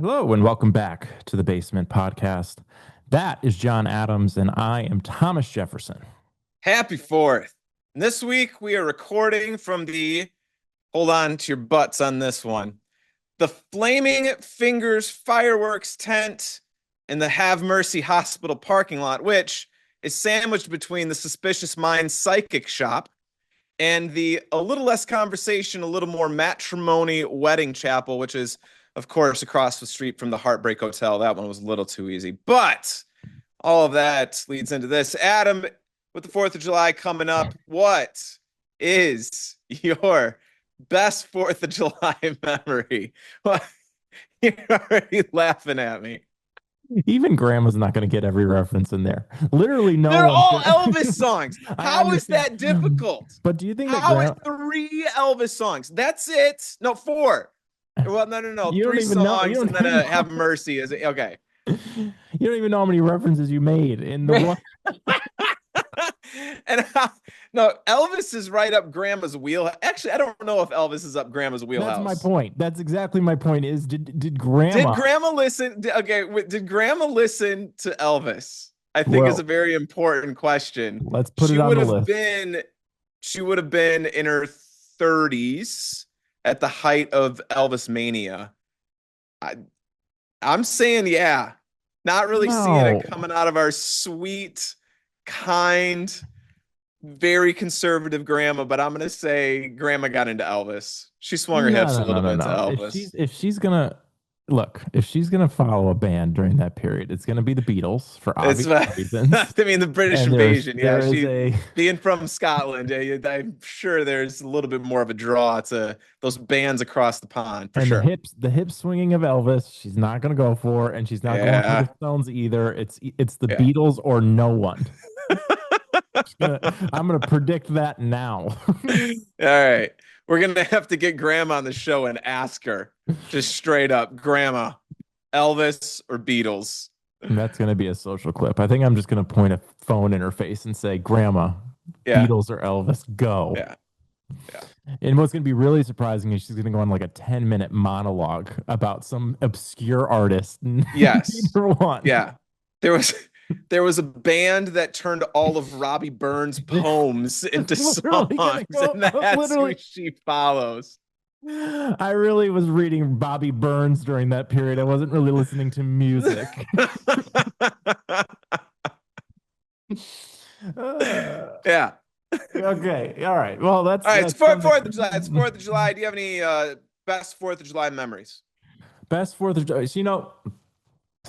Hello and welcome back to the Basement Podcast. That is John Adams, and I am Thomas Jefferson. Happy 4th. And this week we are recording from hold on to your butts on this one, the Flaming Fingers fireworks tent in the Have Mercy Hospital parking lot, which is sandwiched between the Suspicious Minds psychic shop and the a little less conversation, a little more matrimony wedding chapel, which is, of course, across the street from the Heartbreak Hotel. That one was a little too easy. But all of that leads into this. Adam, with the 4th of July coming up, what is your best 4th of July memory? Well, you're already laughing at me. Even Grandma's not going to get every reference in there. Literally, no They're one's all gonna... Elvis songs. I How is understand. that difficult? But do you think that How is Grandma... three Elvis songs? That's it. No, four. Well, no. You don't Three even know. You songs don't and then even know. Have Mercy is it. Okay. You don't even know how many references you made in the one. and no, Elvis is right up Grandma's wheel. Actually, I don't know if Elvis is up Grandma's That's my wheelhouse. point. That's exactly my point. Is did Did Grandma? Grandma listen? Okay, did Grandma listen to Elvis? I think is a Well, very important question. let's put She it on would the have list. been, she would have been in her 30s at the height of Elvis mania. I, I'm saying, yeah, not really seeing it No, coming out of our sweet, kind, very conservative grandma, but I'm gonna say grandma got into Elvis. She swung her no, hips a no, no, little no, bit to no. If Elvis. she's gonna look, if she's gonna follow a band during that period, it's gonna be the Beatles for It's obvious I reasons. mean the British And invasion. Yeah, there is she a being from Scotland. Yeah, I'm sure there's a little bit more of a draw to those bands across the pond for and sure. the hip swinging of Elvis, she's not gonna go for, and she's not going for the Yeah, Stones either. It's the yeah. Beatles or no one. I'm gonna predict that now. All right, we're gonna have to get Grandma on the show and ask her just straight up, Grandma, Elvis or Beatles? And that's gonna be a social clip. I think I'm just gonna point a phone in her face and say, "Grandma, Yeah, Beatles or Elvis, go." yeah, yeah. And what's going to be really surprising is she's going to go on like a 10-minute monologue about some obscure artist. Yes. Neither one. Yeah. There was there was a band that turned all of Robbie Burns' poems into Literally going to songs, go. and I was that's who literally, she follows. I really was reading Bobby Burns during that period. I wasn't really listening to music. Uh, Yeah. okay. All right. Well, All right, it's that's something. Fourth of July. It's 4th of July. Do you have any best 4th of July memories? Best Fourth of July. So,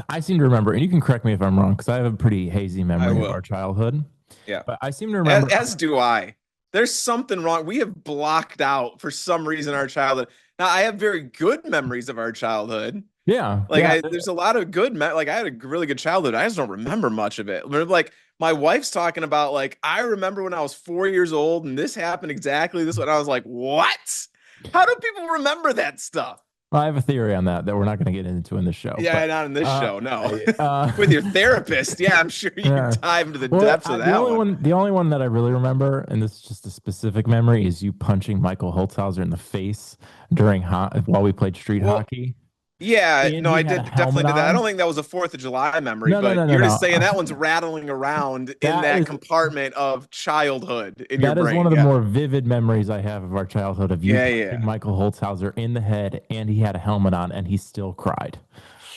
I seem to remember, and you can correct me if I'm wrong, because I have a pretty hazy I memory of our will. childhood. Yeah. But I seem to As, remember, as do I. There's something wrong. We have blocked out for some reason our childhood. Now, I have very good memories of our childhood. yeah, Like yeah, there's a lot of like I had a really good childhood. I just don't remember much of it. Like my wife's talking about like I remember when I was 4 years old and this happened exactly this way. And I was like, what? How do people remember that stuff? I have a theory on that we're not going to get into in the show. Yeah, But not in this uh, show. No, uh, with your therapist. Yeah, I'm sure you can yeah. dive into the Well, depths of that one. the only one that I really remember, and this is just a specific memory, is you punching Michael Holtzhauser in the face while we played street Well, hockey, yeah, and no, he I had a did definitely helmet did that. I on. don't think that was a 4th of July memory, No, no, but no, no, you're just no. saying that one's rattling around in That that is compartment of childhood in your That is one brain. of the Yeah. more vivid memories I have of our childhood of you Yeah, punching yeah. Michael Holtzhauser in the head, and he had a helmet on, and he still cried.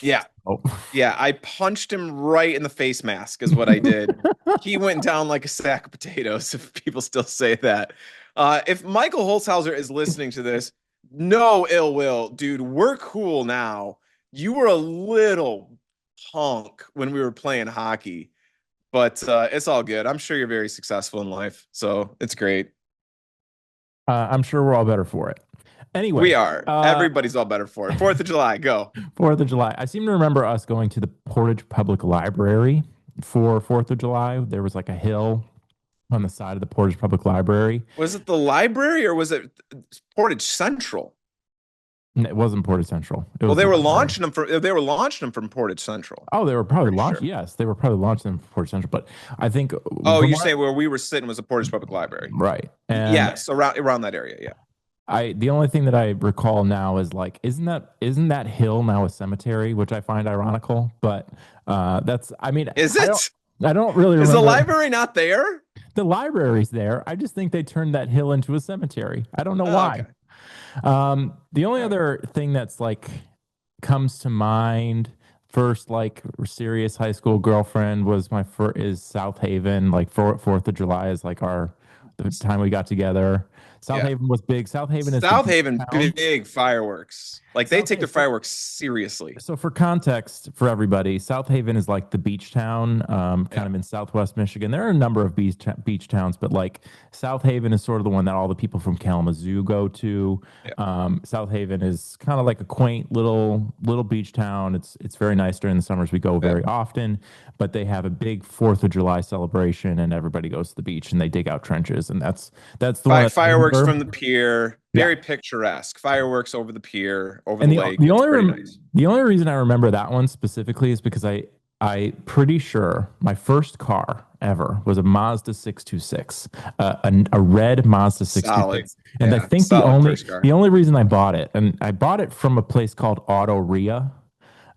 Yeah. Oh, Yeah, I punched him right in the face mask, is what I did. He went down like a sack of potatoes, if people still say that. If Michael Holzhauser is listening to this, no ill will, dude. We're cool now. You were a little punk when we were playing hockey, but it's all good. I'm sure you're very successful in life, so it's great. I'm sure we're all better for it. We Anyway, are. Everybody's all better for it. 4th of July, go. 4th of July. I seem to remember us going to the Portage Public Library for 4th of July. There was like a hill on the side of the Portage Public Library. Was it the library or was it Portage Central? It wasn't Portage Central. It Well, was the library. they were launching them from Portage Central. Oh, they were probably Pretty launched. sure. Yes, they were probably launching them for Portage Central. But I think Oh, from you what say where we were sitting was the Portage Public Library. right. And Yes, around that area. Yeah. the only thing that I recall now is like, isn't that hill now a cemetery, which I find ironical, but that's I mean, Is I don't it? I don't really Is the remember library not there? the library's there. I just think they turned that hill into a cemetery. I don't know Oh, why. okay. The only All right. other thing that's like comes to mind first, like serious high school girlfriend was my first is South Haven. Like for Fourth of July is like the time we got together. South Yeah. Haven was big. South Haven is the South beach Haven, town. big fireworks. Like they South take Haven. their fireworks seriously. So for context for everybody, South Haven is like the beach town, kind Yeah. of in Southwest Michigan. There are a number of beach towns, but like South Haven is sort of the one that all the people from Kalamazoo go to. Yeah. South Haven is kind of like a quaint little beach town. It's very nice during the summers. We go Yeah. very often, but they have a big Fourth of July celebration, and everybody goes to the beach and they dig out trenches, and that's the one that I Fireworks remember. from the pier, Yeah. very picturesque. Fireworks over the pier, over the And lake. It's pretty nice. the only reason I remember that one specifically is because I pretty sure my first car ever was a Mazda 626, a red Mazda Solid. 626. And I Yeah, think solid first the car. only reason I bought it, and I bought it from a place called Auto Ria,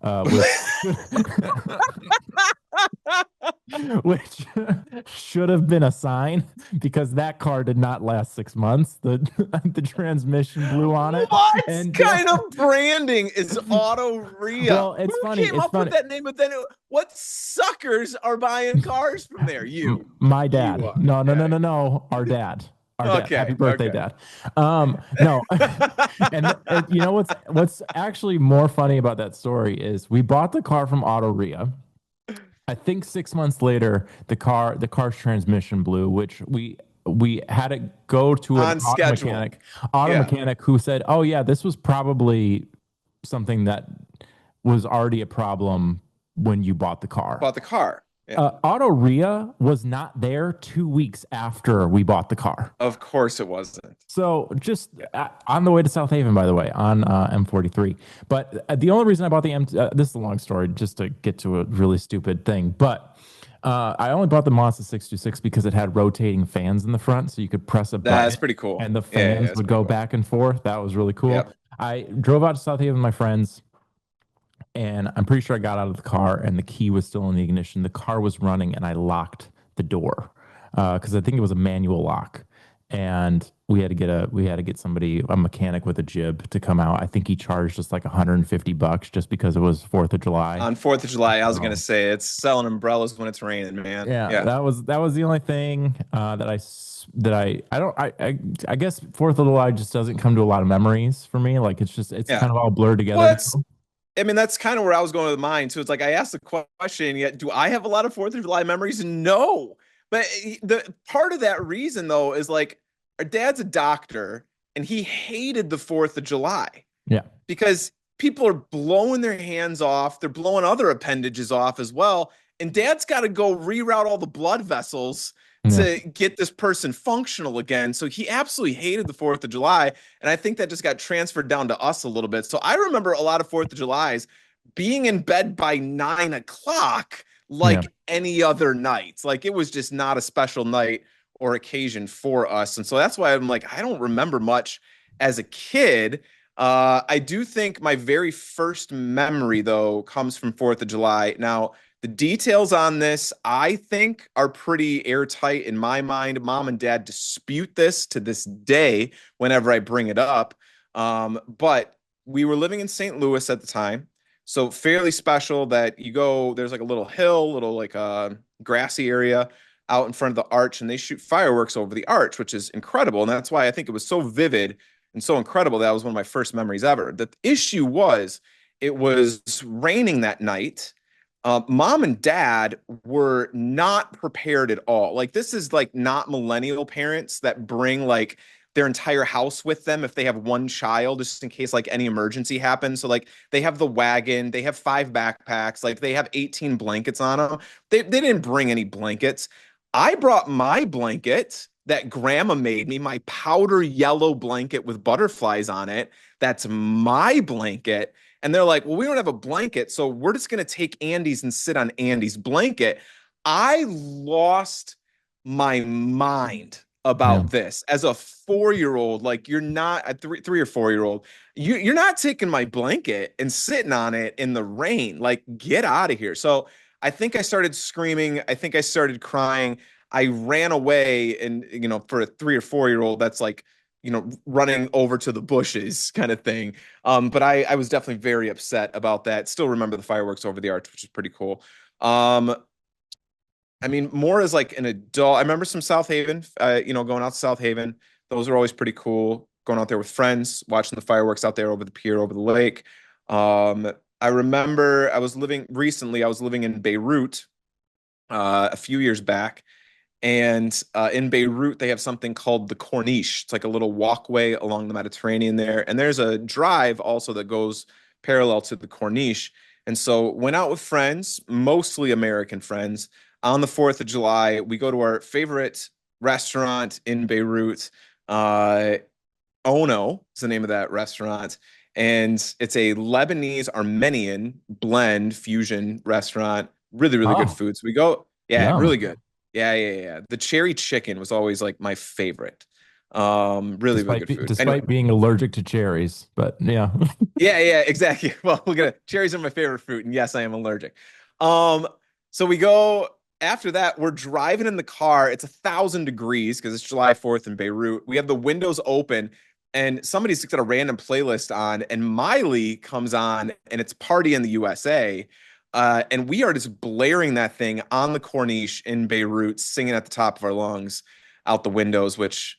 which which should have been a sign because that car did not last 6 months. The the transmission blew on it, What and kind of branding is Autoria? well, it's Who funny. came It's up with funny. that name? But then, what suckers are buying cars from there? You, My you dad. are. No, no, no, Yeah. no, no. Our dad. Our dad. Happy Okay. birthday, Okay. dad. No. And you know what's actually more funny about that story is we bought the car from Auto Ria. I think 6 months later, the car's transmission blew, which we had to go to an On schedule. auto Yeah. mechanic who said, "Oh yeah, this was probably something that was already a problem when you bought the car." Bought the car. Yeah. Auto Ria was not there 2 weeks after we bought the car. Of course it wasn't. So just on the way to South Haven, by the way, on M43. But the only reason I bought the this is a long story, just to get to a really stupid thing. But I only bought the Mazda 626 because it had rotating fans in the front, so you could press a That's button pretty cool. and the Yeah, yeah, fans that's would pretty go cool. back and forth. That was really cool. Yep. I drove out to South Haven with my friends, and I'm pretty sure I got out of the car and the key was still in the ignition. The car was running, and I locked the door because I think it was a manual lock. And we had to get somebody, a mechanic with a jib, to come out. I think he charged us like $150 just because it was Fourth of July. On 4th of July, I was gonna So say it's selling umbrellas when it's raining, man. yeah, Yeah. that was the only thing that I don't I guess Fourth of July just doesn't come to a lot of memories for me. Like it's Yeah. kind of all blurred together Well, now. I mean, that's kind of where I was going with mine. So it's like I asked the question, yet do I have a lot of 4th of July memories? No. But the part of that reason though is like our dad's a doctor and he hated the 4th of July Yeah. because people are blowing their hands off, they're blowing other appendages off as well. And dad's got to go reroute all the blood vessels Yeah. to get this person functional again. So he absolutely hated the 4th of July. And I think that just got transferred down to us a little bit. So I remember a lot of 4th of July's being in bed by 9 o'clock, Yeah. like any other night. Like it was just not a special night or occasion for us. And so that's why I'm like, I don't remember much as a kid. I do think my very first memory, though, comes from 4th of July. Now, the details on this, I think, are pretty airtight in my mind. Mom and dad dispute this to this day whenever I bring it up. But we were living in St. Louis at the time. So fairly special that you go, there's like a little hill, little like grassy area out in front of the arch, and they shoot fireworks over the arch, which is incredible. And that's why I think it was so vivid and so incredible. That was one of my first memories ever. The issue was it was raining that night. Mom and dad were not prepared at all. Like this is like not millennial parents that bring like their entire house with them if they have one child, just in case like any emergency happens. So like they have the wagon, they have 5 backpacks, like they have 18 blankets on them. They didn't bring any blankets. I brought my blanket that grandma made me, my powder yellow blanket with butterflies on it. That's my blanket. And they're like, well, we don't have a blanket, so we're just going to take Andy's and sit on Andy's blanket. I lost my mind Yeah. about this as a 4-year-old. Like, you're not a three or 4-year-old. You're not taking my blanket and sitting on it in the rain. Like, get out of here. So I think I started screaming. I think I started crying. I ran away, and for a 3 or 4-year-old, that's like, running over to the bushes kind of thing. But I was definitely very upset about that. Still remember the fireworks over the arch, which is pretty cool. Um, I mean, more as like an adult. I remember some South Haven, going out to South Haven. Those are always pretty cool. Going out there with friends, watching the fireworks out there over the pier, over the lake. I remember I was living in Beirut a few years back. And in Beirut, they have something called the Corniche. It's like a little walkway along the Mediterranean there. And there's a drive also that goes parallel to the Corniche. And so went out with friends, mostly American friends. On the 4th of July, we go to our favorite restaurant in Beirut. Uh, Ono is the name of that restaurant. And it's a Lebanese Armenian blend fusion restaurant. Really, really good Oh, food. So we go, yeah, yum. really good. Yeah, yeah, yeah. The cherry chicken was always like my favorite. Really, really good food. Anyway, Despite being allergic to cherries, but yeah. yeah, yeah, exactly. Well, we're gonna cherries are my favorite fruit, and yes, I am allergic. Um, so we go after that, we're driving in the car. It's 1,000 degrees because it's July 4th in Beirut. We have the windows open, and somebody's got a random playlist on, and Miley comes on, and it's Party in the USA. And we are just blaring that thing on the Corniche in Beirut, singing at the top of our lungs out the windows, which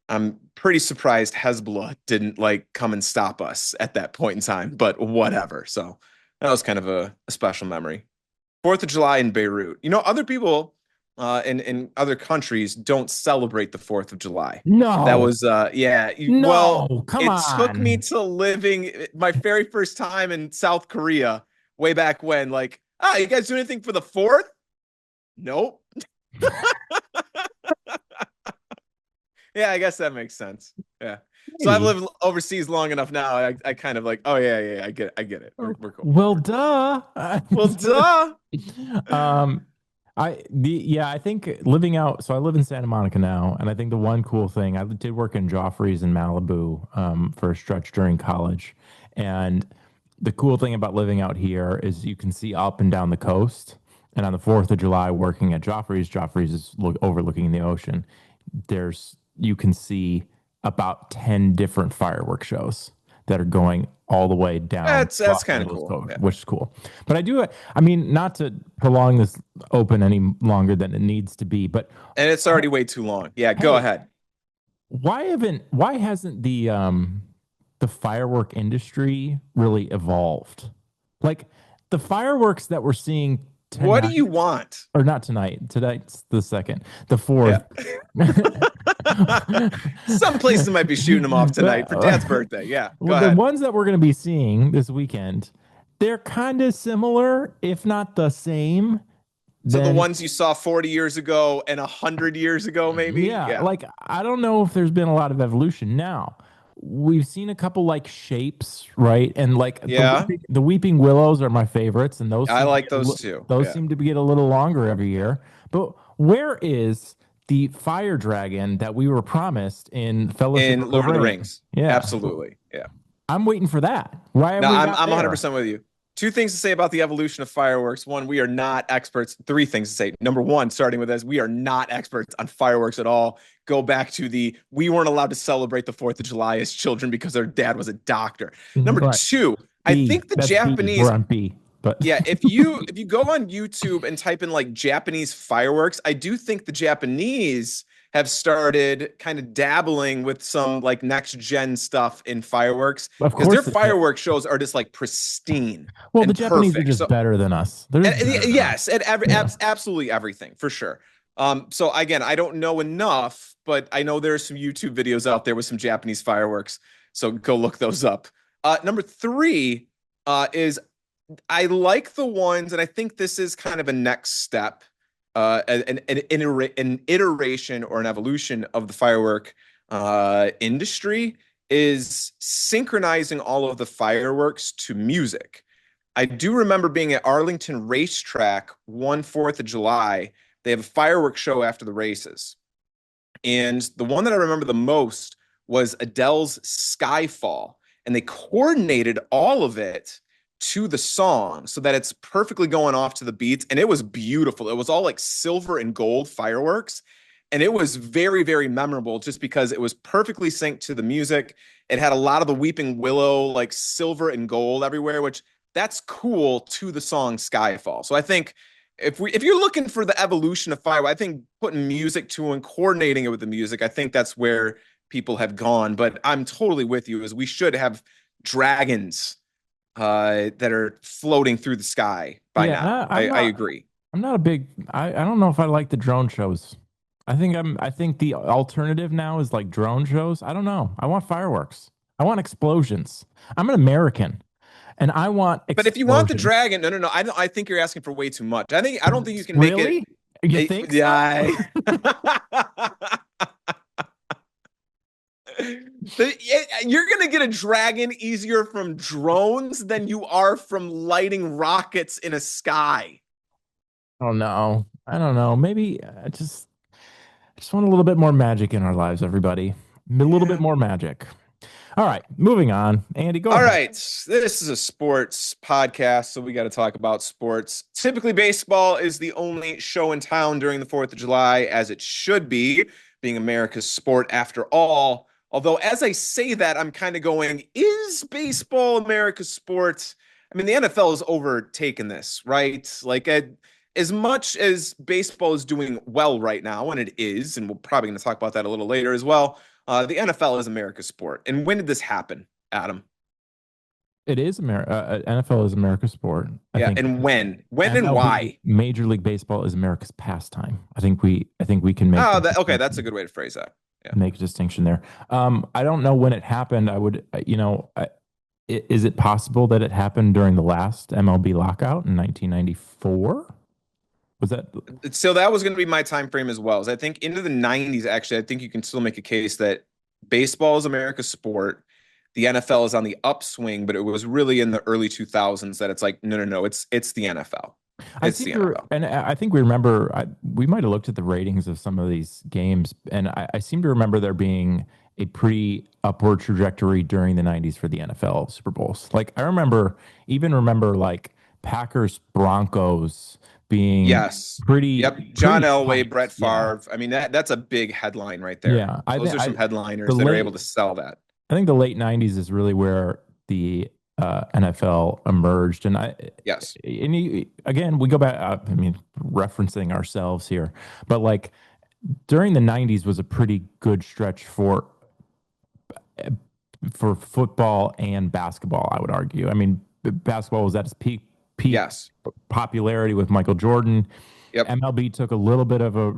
I'm pretty surprised Hezbollah didn't like come and stop us at that point in time, but whatever. So that was kind of a special memory. 4th of July in Beirut. Other people in other countries don't celebrate the 4th of July. That No, was yeah. Well, no, come it took me on. to living my very first time in South Korea way back when. Like, you guys do anything for the 4th? Nope. Yeah, I guess that makes sense. Yeah. So I've Maybe. lived overseas long enough now. I kind of like, oh yeah, yeah, yeah, I get it. We're cool. Well, duh. Well, duh. um, I think living out. So I live in Santa Monica now, and I think the one cool thing I did work in Joffrey's in Malibu for a stretch during college, and the cool thing about living out here is you can see up and down the coast. And on the 4th of July, working at Joffrey's is overlooking the ocean. You can see about 10 different fireworks shows that are going all the way down That's Los kind of Angeles cool. coast, Yeah. which is cool. But I mean, not to prolong this open any longer than it needs to be, but And it's already way too long. Yeah, go hey, ahead. why hasn't the firework industry really evolved? Like the fireworks that we're seeing What do tonight, you want? or not tonight, tonight's the second, the Yeah. fourth. Some places might be shooting them off tonight for Dad's But, birthday. Yeah, go well, the ahead. ones that we're going to be seeing this weekend, they're kind of similar, if not the same. So the Then, ones you saw 40 years ago and 100 years ago, maybe? yeah, Yeah. like I don't know if there's been a lot of evolution now. We've seen a couple like shapes, right? And like Yeah. the weeping willows are my favorites, and I like those too. those Yeah. seem to get a little longer every year. But where is the fire dragon that we were promised in Fellowship In of the Lord of the Ring? Rings. Yeah, Absolutely. Yeah. I'm waiting for that. Why have No, we I'm not I'm there? 100% with you. Two things to say about the evolution of fireworks. One, we are not experts. Three things to say. Number one, starting with this, we are not experts on fireworks at all. Go back to we weren't allowed to celebrate the 4th of July as children because our dad was a doctor. Number Right. two, I B. think the That's B. Japanese, We're on B. But yeah, if you go on YouTube and type in like Japanese fireworks, I do think the Japanese have started kind of dabbling with some like next gen stuff in fireworks of because their course, firework shows are just like pristine well, the and Japanese are perfect. just So better than us. They're just better than us. yes, and Yeah. absolutely everything for sure. So again, I don't know enough, but I know there's some YouTube videos out there with some Japanese fireworks. So go look those up. Number three is I like the ones, and I think this is kind of a next step, an iteration or an evolution of the firework industry is synchronizing all of the fireworks to music. I do remember being at Arlington Racetrack one 4th of July. They have a fireworks show after the races. And the one that I remember the most was Adele's Skyfall. And they coordinated all of it to the song so that it's perfectly going off to the beats. And it was beautiful. It was all like silver and gold fireworks. And it was very, very memorable just because it was perfectly synced to the music. It had a lot of the Weeping Willow, like silver and gold everywhere, which that's cool to the song Skyfall. So I think if you're looking for the evolution of fireworks, I think putting music to and coordinating it with the music, I think that's where people have gone. But I'm totally with you, as we should have dragons that are floating through the sky by Yeah, now. I agree. I'm not a big. I don't know if I like the drone shows. I think the alternative now is like drone shows. I don't know. I want fireworks. I want explosions. I'm an American, and I want But if you want the explosions. dragon, no, no, no. I think you're asking for way too much. I don't think you can make it. Really? You think so? Yeah. You're gonna get a dragon easier from drones than you are from lighting rockets in a sky. Oh no. I don't know. Maybe I just want a little bit more magic in our lives, everybody. A little bit Yeah. more magic. All right, moving on. Andy, go All ahead. right. This is a sports podcast, so we got to talk about sports. Typically, baseball is the only show in town during the 4th of July, as it should be, being America's sport after all. Although, as I say that, I'm kind of going, is baseball America's sport? I mean, the NFL has overtaken this, right? Like, as much as baseball is doing well right now, and it is, and we're probably going to talk about that a little later as well, the NFL is America's sport. And when did this happen, Adam? It is America. NFL is America's sport. I Yeah, think and when and MLB, why? Major League Baseball, is America's pastime. I think we can make Oh, that that okay. That's a distinction. good way to phrase that. Yeah. Make a distinction there. I don't know when it happened. I would, is it possible that it happened during the last MLB lockout in 1994? Was that So that was going to be my time frame as well. As I think into the 90s, actually, I think you can still make a case that baseball is America's sport. The NFL is on the upswing, but it was really in the early 2000s that it's like, no, no, no, it's the NFL. I It's seem the to, NFL. and I think we remember, we might have looked at the ratings of some of these games, and I seem to remember there being a pretty upward trajectory during the 90s for the NFL Super Bowls. Like, even remember like Packers Broncos being Yes. Yep. John pretty Elway, tight. Brett Yeah. Favre. I mean, that's a big headline right there. Yeah. Those are some The headliners that are able to late, sell that. I think the late 90s is really where the NFL emerged. Yes. Again, we go back, I mean, referencing ourselves here, but like during the 90s was a pretty good stretch for football and basketball, I would argue. I mean, basketball was at its peak Yes. popularity with Michael Jordan. Yep. MLB took a little bit of a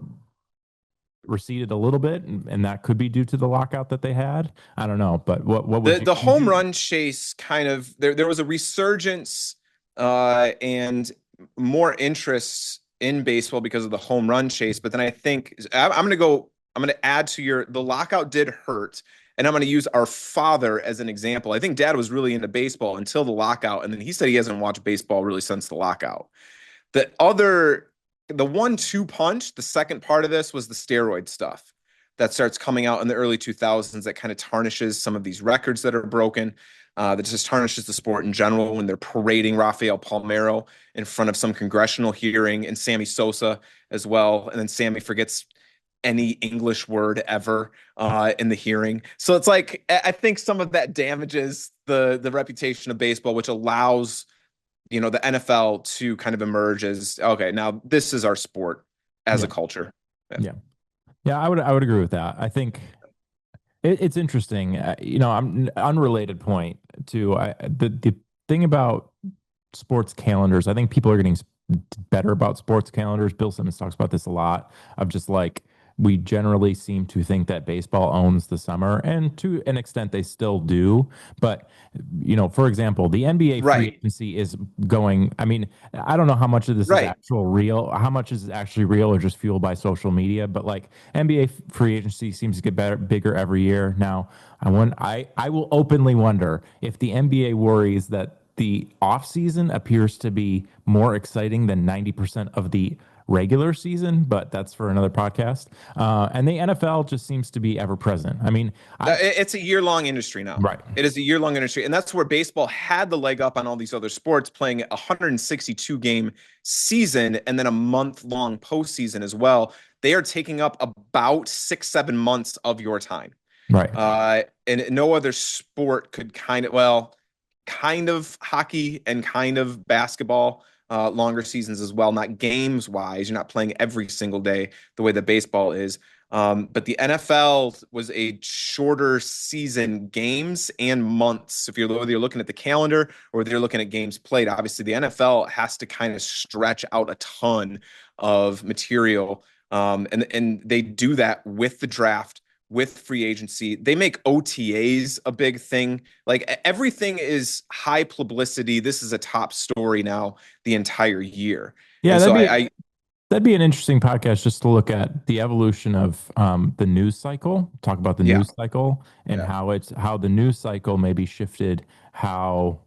receded a little bit, and that could be due to the lockout that they had. I don't know, but what would The home run chase kind of there was a resurgence and more interest in baseball because of the home run chase. But then I think I'm gonna add to the lockout did hurt. And I'm going to use our father as an example. I think dad was really into baseball until the lockout. And then he said he hasn't watched baseball really since the lockout. The other, the 1-2 punch, the second part of this was the steroid stuff that starts coming out in the early 2000s that kind of tarnishes some of these records that are broken, that just tarnishes the sport in general when they're parading Rafael Palmeiro in front of some congressional hearing and Sammy Sosa as well. And then Sammy forgets any English word ever in the hearing. So it's like, I think some of that damages the reputation of baseball, which allows the NFL to kind of emerge as, okay, now this is our sport as a yeah, culture. Yeah. yeah, yeah. I would agree with that. I think it's interesting. I'm unrelated point to the thing about sports calendars. I think people are getting better about sports calendars. Bill Simmons talks about this a lot. Of just like we generally seem to think that baseball owns the summer, and to an extent they still do. But for example, the NBA free Right. agency is going. I mean, I don't know how much of this is Right. actual real, how much is actually real, or just fueled by social media. But like NBA free agency seems to get better, bigger every year. Now, I will openly wonder if the NBA worries that the off season appears to be more exciting than 90% of the regular season, but that's for another podcast. And the NFL just seems to be ever present. I mean, It's a year-long industry now. right. It is a year-long industry, and that's where baseball had the leg up on all these other sports, playing a 162 game season and then a month-long postseason as well. They are taking up about 6-7 months of your time. Right. And no other sport could kind of hockey and kind of basketball, longer seasons as well, not games wise. You're not playing every single day the way that baseball is. But the NFL was a shorter season, games and months. If whether you're looking at the calendar or whether you're looking at games played, obviously the NFL has to kind of stretch out a ton of material. And they do that with the draft, with free agency. They make OTAs a big thing. Like everything is high publicity. This is a top story now the entire year. Yeah, and so that'd be an interesting podcast just to look at the evolution of the news cycle, talk about the Yeah. news cycle and how the news cycle maybe shifted how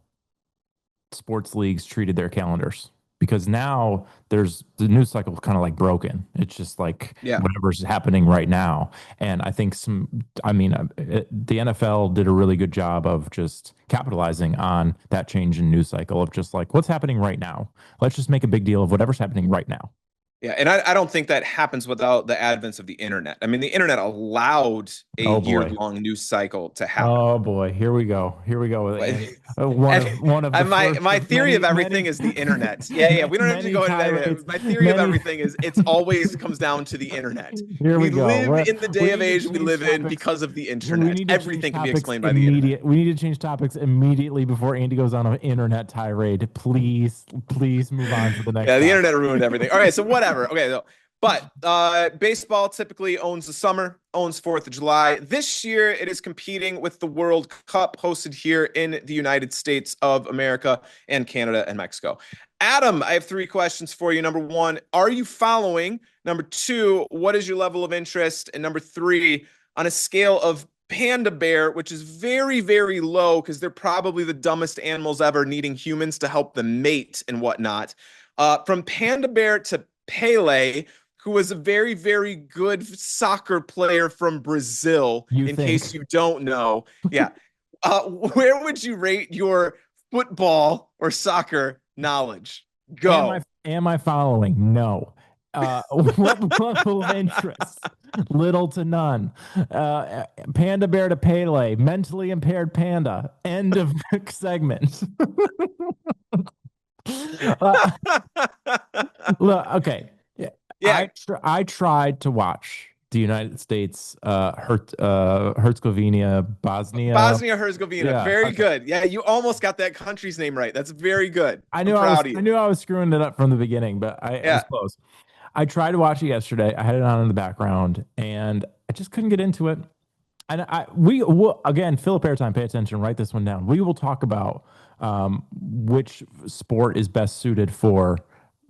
sports leagues treated their calendars. Because now there's the news cycle kind of like broken. It's just like whatever's happening right now. And I think the NFL did a really good job of just capitalizing on that change in news cycle of just like what's happening right now. Let's just make a big deal of whatever's happening right now. Yeah, and I don't think that happens without the advent of the internet. I mean, the internet allowed a year-long news cycle to happen. Oh boy, here we go. One of my theory of everything is the internet. Yeah. We don't have to go into that. My theory of everything is it's always comes down to the internet. We live in the day of age we live in because of the internet. Everything can be explained by the internet. We need to change topics immediately before Andy goes on an internet tirade. Please move on to the next. Yeah, the internet ruined everything. All right, so whatever. Okay, but baseball typically owns the summer, owns 4th of July. This year, it is competing with the World Cup hosted here in the United States of America and Canada and Mexico. Adam, I have 3 questions for you. Number 1, are you following? Number 2, what is your level of interest? And number 3, on a scale of panda bear, which is very, very low because they're probably the dumbest animals ever, needing humans to help them mate and whatnot. From panda bear to Pele, who was a very, very good soccer player from Brazil, case you don't know. Yeah. Where would you rate your football or soccer knowledge? Go. Am I following? No. What level of interest? Little to none. Panda bear to Pele, mentally impaired panda. End of segment. Look, okay. Yeah. I tried to watch the United States, Herzegovina, Bosnia-Herzegovina. Yeah, very good. Yeah, you almost got that country's name right. That's very good. I knew I was screwing it up from the beginning, but I was close. I tried to watch it yesterday. I had it on in the background, and I just couldn't get into it. And we will, again, Philip Airtime, pay attention, write this one down. We will talk about which sport is best suited for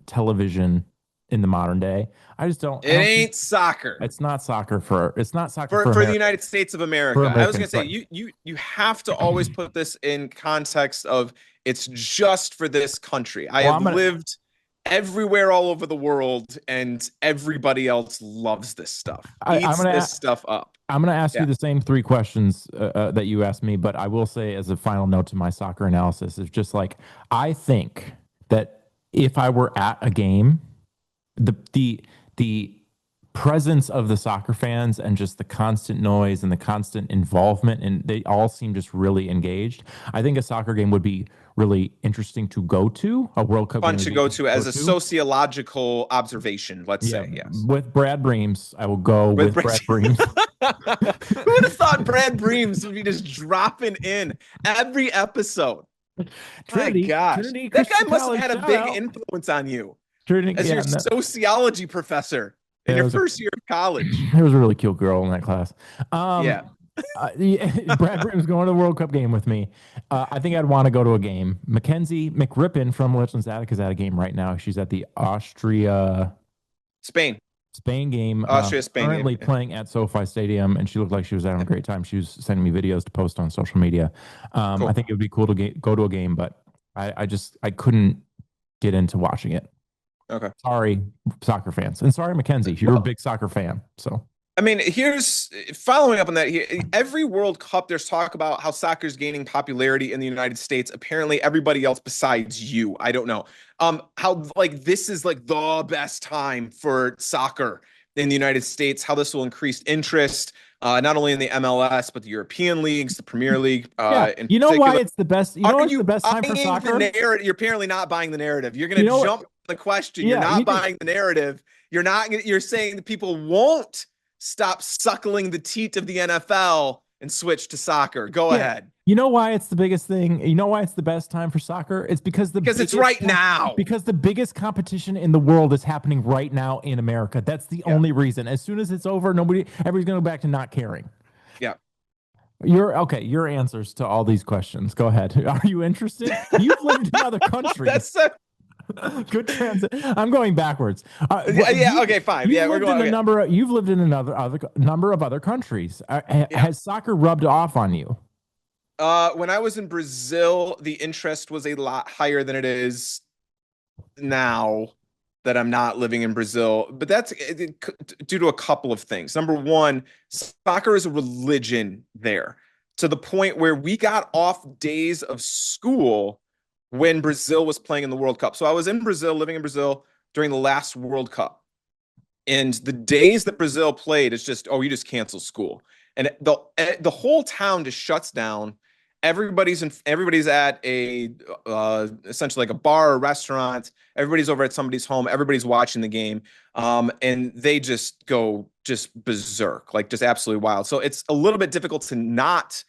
television in the modern day. It ain't soccer. It's not soccer for the United States of America. I was gonna say you have to always put this in context of it's just for this country. I have lived everywhere all over the world, and everybody else loves this stuff. Eats this stuff up. I'm going to ask you the same 3 questions that you asked me, but I will say as a final note to my soccer analysis is just like, I think that if I were at a game, the presence of the soccer fans and just the constant noise and the constant involvement, and they all seem just really engaged. I think a soccer game would be really interesting to go to, a World Cup fun to go to as a sociological observation, let's say. Yes. With Brad Breams, I will go with Brad Breams. Who would have thought Brad Breams would be just dropping in every episode? Trinity, my gosh. Trinity, that guy must have had a big influence on you as your sociology professor in your first year of college. There was a really cute girl in that class. Brad Breams going to the World Cup game with me. I think I'd want to go to a game. Mackenzie McRippin from Legends Attic is at a game right now. She's at the Spain game. Spain currently game. Playing at SoFi Stadium, and she looked like she was having a great time. She was sending me videos to post on social media. Cool. I think it would be cool to go to a game, but I couldn't get into watching it. Okay. Sorry, soccer fans, and sorry, Mackenzie, you're a Well, big soccer fan. So I mean, here's following up on that. Every World Cup, there's talk about how soccer's gaining popularity in the United States. Apparently, everybody else besides you, I don't know, how like this is like the best time for soccer in the United States. How this will increase interest, not only in the MLS but the European leagues, the Premier League, yeah, in you know why particular. it's the best. You Are know what's the you best time for buying the soccer? narrative? You're apparently not buying the narrative. You're You going to know what? jump the question. You're Yeah, not you can. buying the narrative. You're saying that people won't stop suckling the teat of the NFL and switch to soccer. Go Yeah. ahead. You know why it's the biggest thing? You know why it's the best time for soccer? It's because Because it's right now. the biggest competition in the world is happening right now in America. That's the Yeah. only reason. As soon as it's over, everybody's going to go back to not caring. Yeah. Your answers to all these questions. Go ahead. Are you interested? You've lived in other countries. That's uh, Good transit. I'm going backwards. yeah. Okay, fine. You've Yeah, we're lived in going. a Okay. number of, you've lived in another number of other countries. Yeah. Has soccer rubbed off on you? When I was in Brazil, the interest was a lot higher than it is now that I'm not living in Brazil. But that's due to a couple of things. Number one, soccer is a religion there to the point where we got off days of school when Brazil was playing in the World Cup. So I was in Brazil, living in Brazil during the last World Cup. And the days that Brazil played, it's just, oh, you just cancel school. And the whole town just shuts down. Everybody's at a essentially like a bar or restaurant. Everybody's over at somebody's home. Everybody's watching the game, and they just go just berserk, like just absolutely wild. So it's a little bit difficult to not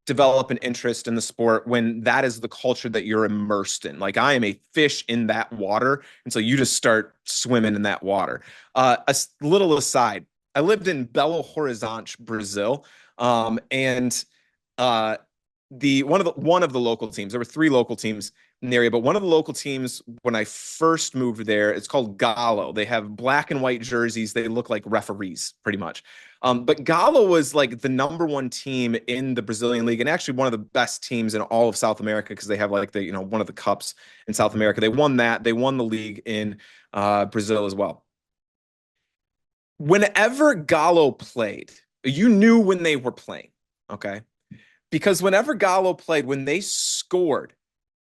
develop an interest in the sport when that is the culture that you're immersed in. Like I am a fish in that water, and so you just start swimming in that water. A little aside, I lived in Belo Horizonte, Brazil, and uh, the one of the local teams. There were three local teams in the area, but one of the local teams when I first moved there, it's called Galo. They have black and white jerseys. They look like referees, pretty much. But Galo was like the number one team in the Brazilian league, and actually one of the best teams in all of South America because they have like the one of the cups in South America. They won that. They won the league in Brazil as well. Whenever Galo played, you knew when they were playing. Okay, because whenever Gallo played, when they scored,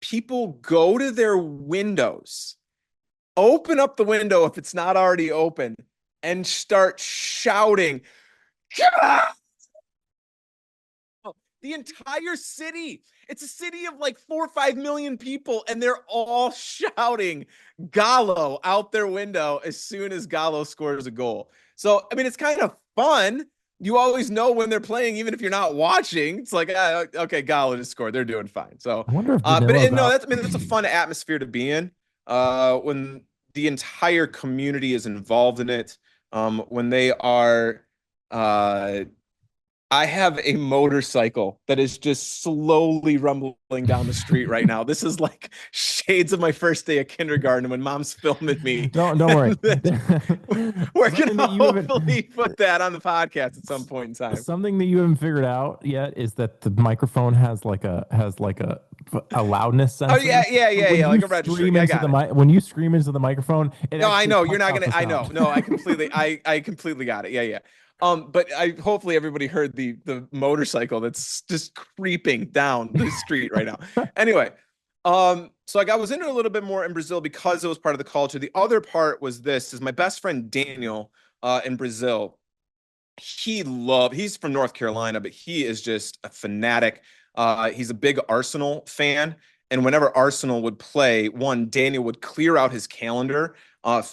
people go to their windows, open up the window if it's not already open, and start shouting. "Yeah!" The entire city. It's a city of like 4 or 5 million people, and they're all shouting Gallo out their window as soon as Gallo scores a goal. So, I mean, it's kind of fun. You always know when they're playing, even if you're not watching. It's like, okay, Gallo just scored. They're doing fine. So, I wonder if but Vanilla no, Gal. that's a fun atmosphere to be in. When the entire community is involved in it, when they are uh I have a motorcycle that is just slowly rumbling down the street right now. This is like shades of my first day of kindergarten when mom's filming me. Don't worry. We're Something gonna that you haven't hopefully put that on the podcast at some point in time. something that you haven't figured out yet is that the microphone has like a loudness Oh sensor. yeah, yeah, So yeah, when yeah, you like a register. scream Yeah, I into got the it. mic, when you scream into the microphone, it No, I actually know you're cuts not out gonna. the I know. sound. No, I completely got it. Yeah, yeah. But I hopefully everybody heard the motorcycle that's just creeping down the street right now. Anyway, so like I was into a little bit more in Brazil because it was part of the culture. The other part was this: is my best friend Daniel in Brazil. He's from North Carolina, but he is just a fanatic. He's a big Arsenal fan. And whenever Arsenal would play, Daniel would clear out his calendar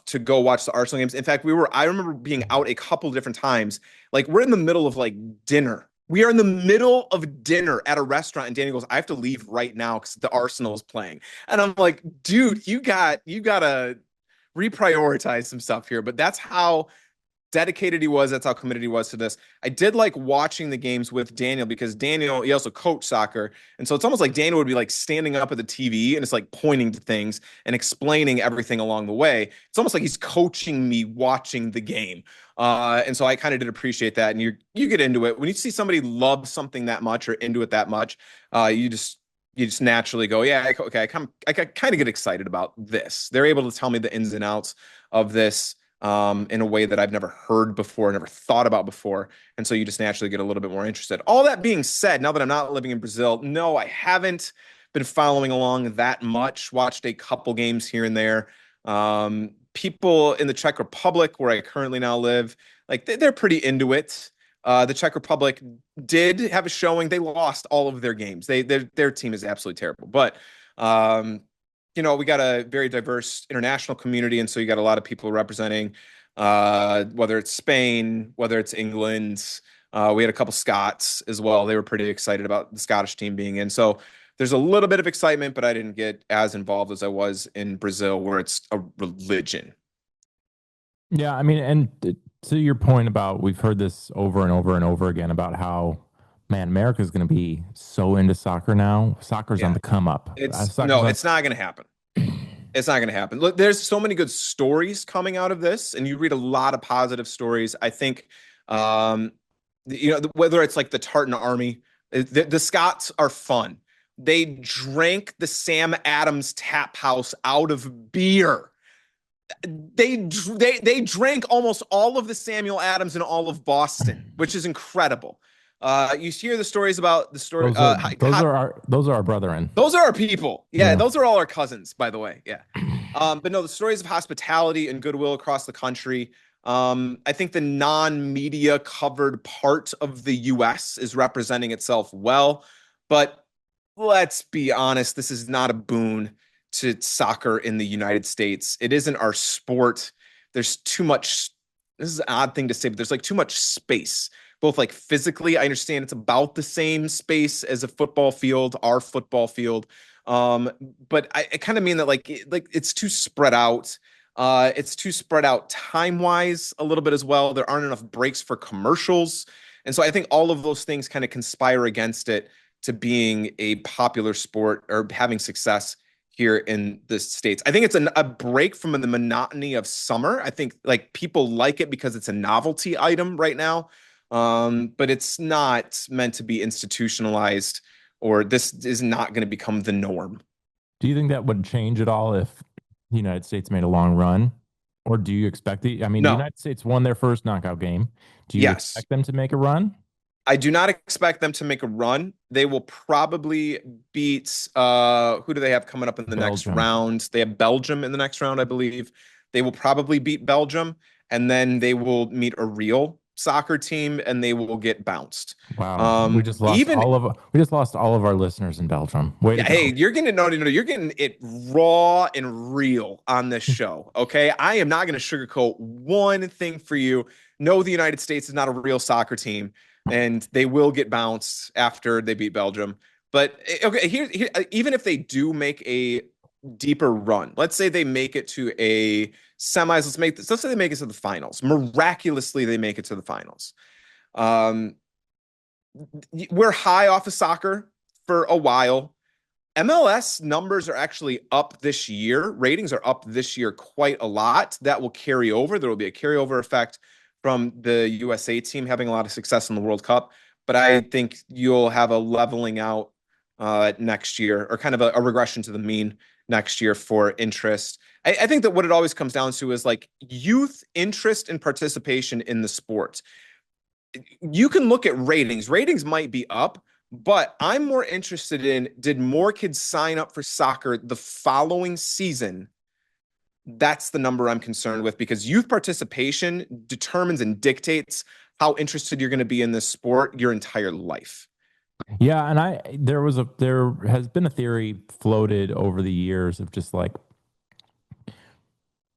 to go watch the Arsenal games. In fact, I remember being out a couple different times. Like we're in the middle of like dinner. We are in the middle of dinner at a restaurant, and Daniel goes, "I have to leave right now because the Arsenal is playing." And I'm like, "Dude, you gotta reprioritize some stuff here." But that's how dedicated he was. That's how committed he was to this. I did like watching the games with Daniel because Daniel, he also coached soccer. And so it's almost like Daniel would be like standing up at the TV and it's like pointing to things and explaining everything along the way. It's almost like he's coaching me watching the game. And so I kind of did appreciate that. And you get into it. When you see somebody love something that much or into it that much, you just you just naturally go, yeah, okay, I kind of get excited about this. They're able to tell me the ins and outs of this in a way that I've never heard before, never thought about before. And so you just naturally get a little bit more interested. All that being said, now that I'm not living in Brazil, no, I haven't been following along that much, watched a couple games here and there. People in the Czech Republic, where I currently now live, like they're pretty into it. The Czech Republic did have a showing. They lost all of their games. Their team is absolutely terrible. But we got a very diverse international community, and so you got a lot of people representing whether it's Spain, whether it's England. We had a couple Scots as well. They were pretty excited about the Scottish team being in. So there's a little bit of excitement, but I didn't get as involved as I was in Brazil, where it's a religion. Yeah, I mean, and to your point about we've heard this over and over and over again about how, man, America's going to be so into soccer now. Soccer's on Yeah. the come up. It's Soccer's no, on. it's not going to happen. It's not going to happen. Look, there's so many good stories coming out of this, and you read a lot of positive stories. I think, whether it's like the Tartan Army, the Scots are fun. They drank the Sam Adams tap house out of beer. They drank almost all of the Samuel Adams in all of Boston, which is incredible. You hear the stories about the story. Those are our brethren. Those are our people. Yeah, Yeah. those are all our cousins, by the way. Yeah. But no, the stories of hospitality and goodwill across the country. I think the non-media covered part of the US is representing itself well. But let's be honest, this is not a boon to soccer in the United States. It isn't our sport. There's too much. This is an odd thing to say, but there's like too much space, both like physically. I understand it's about the same space as a football field, our football field. But I kind of mean that like it's too spread out. It's too spread out time wise a little bit as well. There aren't enough breaks for commercials. And so I think all of those things kind of conspire against it to being a popular sport or having success here in the States. I think it's a break from the monotony of summer. I think like people like it because it's a novelty item right now. But it's not meant to be institutionalized, or this is not going to become the norm. Do you think that would change at all if the United States made a long run? Or do you expect the No. United States won their first knockout game. Do you Yes. expect them to make a run? I do not expect them to make a run. They will probably beat who do they have coming up in the next Belgium. round? They have Belgium in the next round, I believe. They will probably beat Belgium, and then they will meet a real soccer team and they will get bounced. Wow. Even We just lost all of our listeners in Belgium. Way to Yeah, go. hey, you're getting it raw and real on this show. Okay. I am not going to sugarcoat one thing for you. No, the United States is not a real soccer team, and they will get bounced after they beat Belgium. But okay, here even if they do make a deeper run, let's say they make it to a semis, let's say they make it to the finals. Miraculously, they make it to the finals. We're high off of soccer for a while. MLS numbers are actually up this year. Ratings are up this year quite a lot. That will carry over. There will be a carryover effect from the USA team having a lot of success in the World Cup. But I think you'll have a leveling out next year, or kind of a regression to the mean next year for interest. I think that what it always comes down to is like youth interest and participation in the sport. You can look at ratings. Ratings might be up, but I'm more interested in, did more kids sign up for soccer the following season? That's the number I'm concerned with, because youth participation determines and dictates how interested you're going to be in this sport your entire life. Yeah, and there has been a theory floated over the years of just like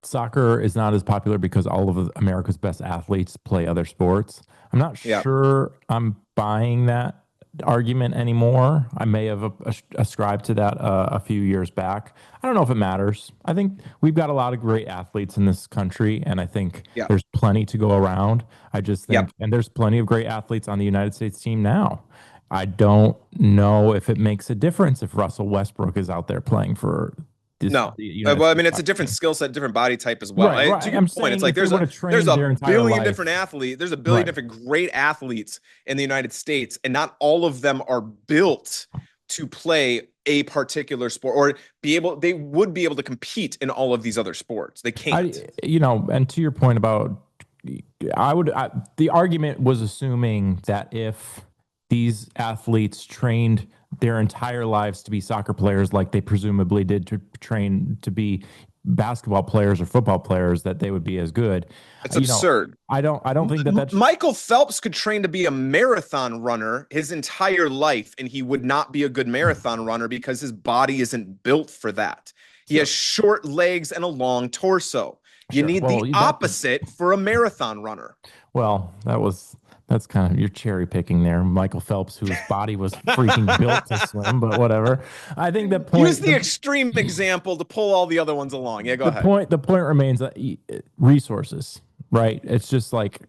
soccer is not as popular because all of America's best athletes play other sports. I'm not Yeah. sure I'm buying that argument anymore. I may have ascribed to that a few years back. I don't know if it matters. I think we've got a lot of great athletes in this country, and I think Yeah. there's plenty to go around. I just think, Yep. and there's plenty of great athletes on the United States team now. I don't know if it makes a difference if Russell Westbrook is out there playing for this. No. The United Well, I States mean, it's a soccer different team. skill set, different body type as well. Right. To your I'm point, it's saying like if they there's would have trained their a entire billion life. different athletes. There's a billion Right. different great athletes in the United States, and not all of them are built to play a particular sport or they would be able to compete in all of these other sports. They can't. And to your point about, the argument was assuming that if these athletes trained their entire lives to be soccer players, like they presumably did to train to be basketball players or football players, that they would be as good. It's absurd. I don't think that's Michael Phelps could train to be a marathon runner his entire life, and he would not be a good marathon runner because his body isn't built for that. He has short legs and a long torso. You need the opposite for a marathon runner. Well, that's kind of, you're cherry picking there. Michael Phelps, whose body was freaking built to swim, but whatever. I think the point. Use the extreme example to pull all the other ones along. Yeah, go ahead. The point remains that resources, right? It's just like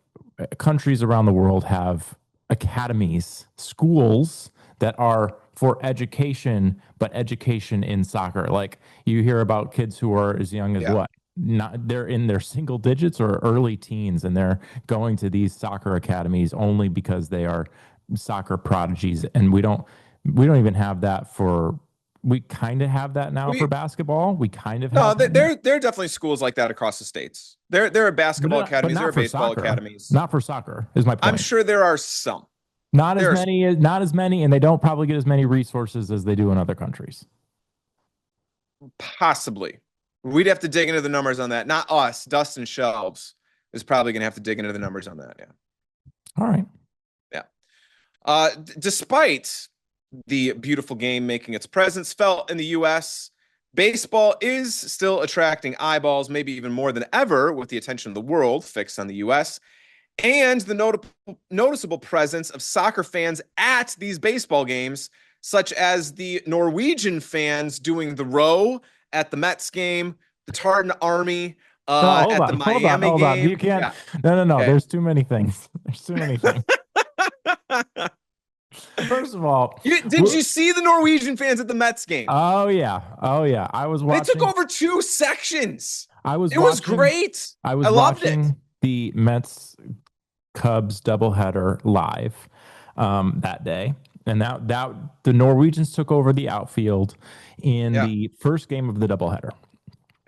countries around the world have academies, schools that are for education, but education in soccer. Like you hear about kids who are as young as what? They're in their single digits or early teens, and they're going to these soccer academies only because they are soccer prodigies. And we don't even have that for. We kind of have that now for basketball. We kind of have there are definitely schools like that across the states. There are basketball academies, there are baseball academies. Not for soccer is my point. I'm sure there are some. Not as many, and they don't probably get as many resources as they do in other countries. Possibly. We'd have to dig into the numbers on that. Not us. Dustin Shelves is probably going to have to dig into the numbers on that. Yeah. All right. Yeah. Despite the beautiful game making its presence felt in the U.S., baseball is still attracting eyeballs, maybe even more than ever, with the attention of the world fixed on the U.S. and the noticeable presence of soccer fans at these baseball games, such as the Norwegian fans doing the row at the Mets game, the Tartan Army at the Miami game. You can't. Yeah. No. Okay. There's too many things. First of all, did you see the Norwegian fans at the Mets game? Oh yeah. I was watching. They took over 2 sections. It was great. I loved it. The Mets Cubs doubleheader live that day. And that the Norwegians took over the outfield in the first game of the doubleheader.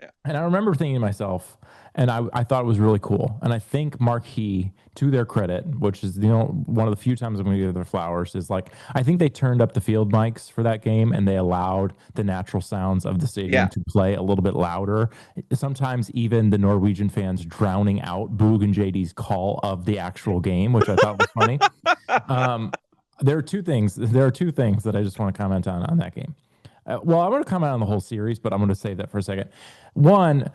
Yeah. And I remember thinking to myself, and I thought it was really cool. And I think Marquee, to their credit, which is one of the few times I'm going to give their flowers, is like I think they turned up the field mics for that game and they allowed the natural sounds of the stadium to play a little bit louder. Sometimes even the Norwegian fans drowning out Boog and JD's call of the actual game, which I thought was funny. There are two things that I just want to comment on that game. Well, I want to comment on the whole series, but I'm going to save that for a second. One,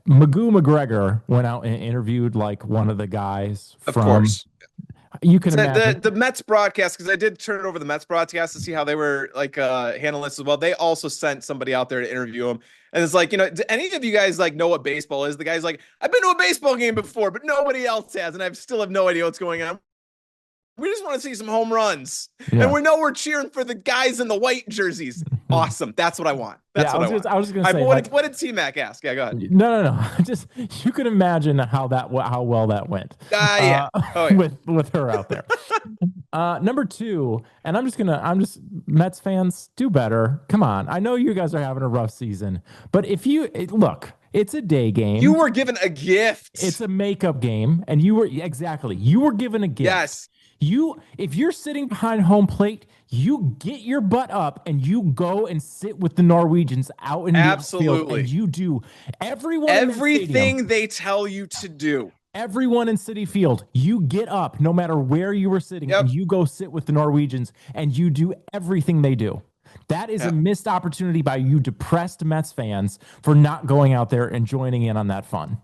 Magoo McGregor went out and interviewed like one of the guys from. Of course. You can imagine the Mets broadcast, because I did turn over the Mets broadcast to see how they were like handling this as well. They also sent somebody out there to interview him. And it's like, do any of you guys like know what baseball is? The guy's like, I've been to a baseball game before, but nobody else has. And I still have no idea what's going on. We just want to see some home runs. Yeah. And we're cheering for the guys in the white jerseys. Awesome. That's what I want. That's what I want. I was just going to say. What did T-Mac ask? Yeah, go ahead. No. Just, you can imagine how well that went. With her out there. Number 2, and I'm just Mets fans, do better. Come on. I know you guys are having a rough season, but look, it's a day game. You were given a gift. It's a makeup game, and you were given a gift. Yes. If you're sitting behind home plate, you get your butt up and you go and sit with the Norwegians out in the outfield, and you do everything they tell you to do. Everyone in Citi Field, you get up no matter where you were sitting, and you go sit with the Norwegians, and you do everything they do. That is a missed opportunity by you depressed Mets fans for not going out there and joining in on that fun.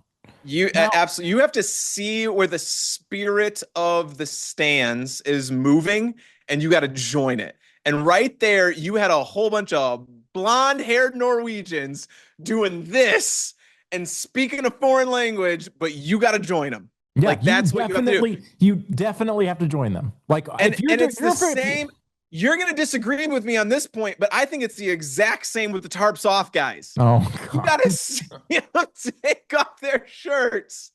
Absolutely. You have to see where the spirit of the stands is moving, and you got to join it. And right there, you had a whole bunch of blonde-haired Norwegians doing this and speaking a foreign language, but you got to join them. Yeah, like that's what you have to do. You definitely have to join them. Like, it's the same. You're going to disagree with me on this point, but I think it's the exact same with the tarps off guys. Oh, God. You got to see them take off their shirts,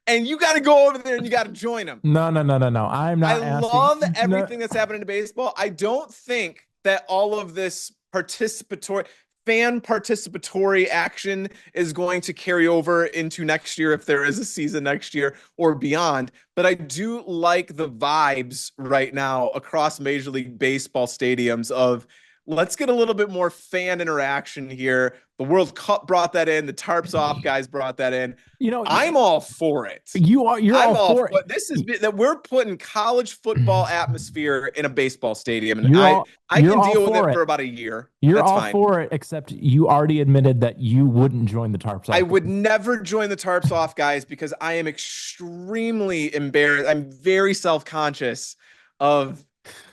and you got to go over there and you got to join them. No. I'm not. I love everything that's happening to baseball. I don't think that all of this participatory fan participatory action is going to carry over into next year if there is a season next year or beyond. But I do like the vibes right now across Major League Baseball stadiums of let's get a little bit more fan interaction here. The World Cup brought that in, the tarps off guys brought that in. You know, I'm all for it. you're I'm all all for for it. this is that we're putting college football atmosphere in a baseball stadium, and You're I you're can all deal with for it it. for about a year. You're That's all fine. for it, except you already admitted that you wouldn't join the tarps I off. would never join the tarps off guys because I am extremely embarrassed. I'm very self-conscious of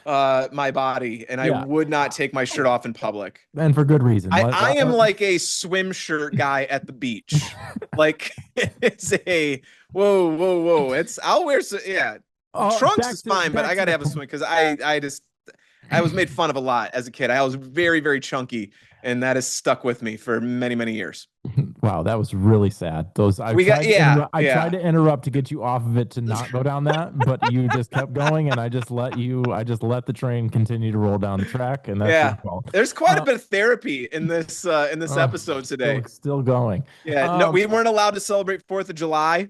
my body, and I Yeah, would not take my shirt off in public. and for good reason. I am like a swim shirt guy at the beach. Like it's a whoa. It's I'll wear yeah. Trunks is fine, but back I to gotta the have a swim because I was made fun of a lot as a kid. I was very, very chunky, and that has stuck with me for many, many years. Wow, that was really sad. Those We got I tried yeah. to interrupt to get you off of it to not go down that, but you just kept going, and I just let the train continue to roll down the track, and that's your Yeah. fault. There's quite a Uh, bit of therapy in this episode still today. still going. Yeah, no, Um, we weren't allowed to celebrate 4th of July.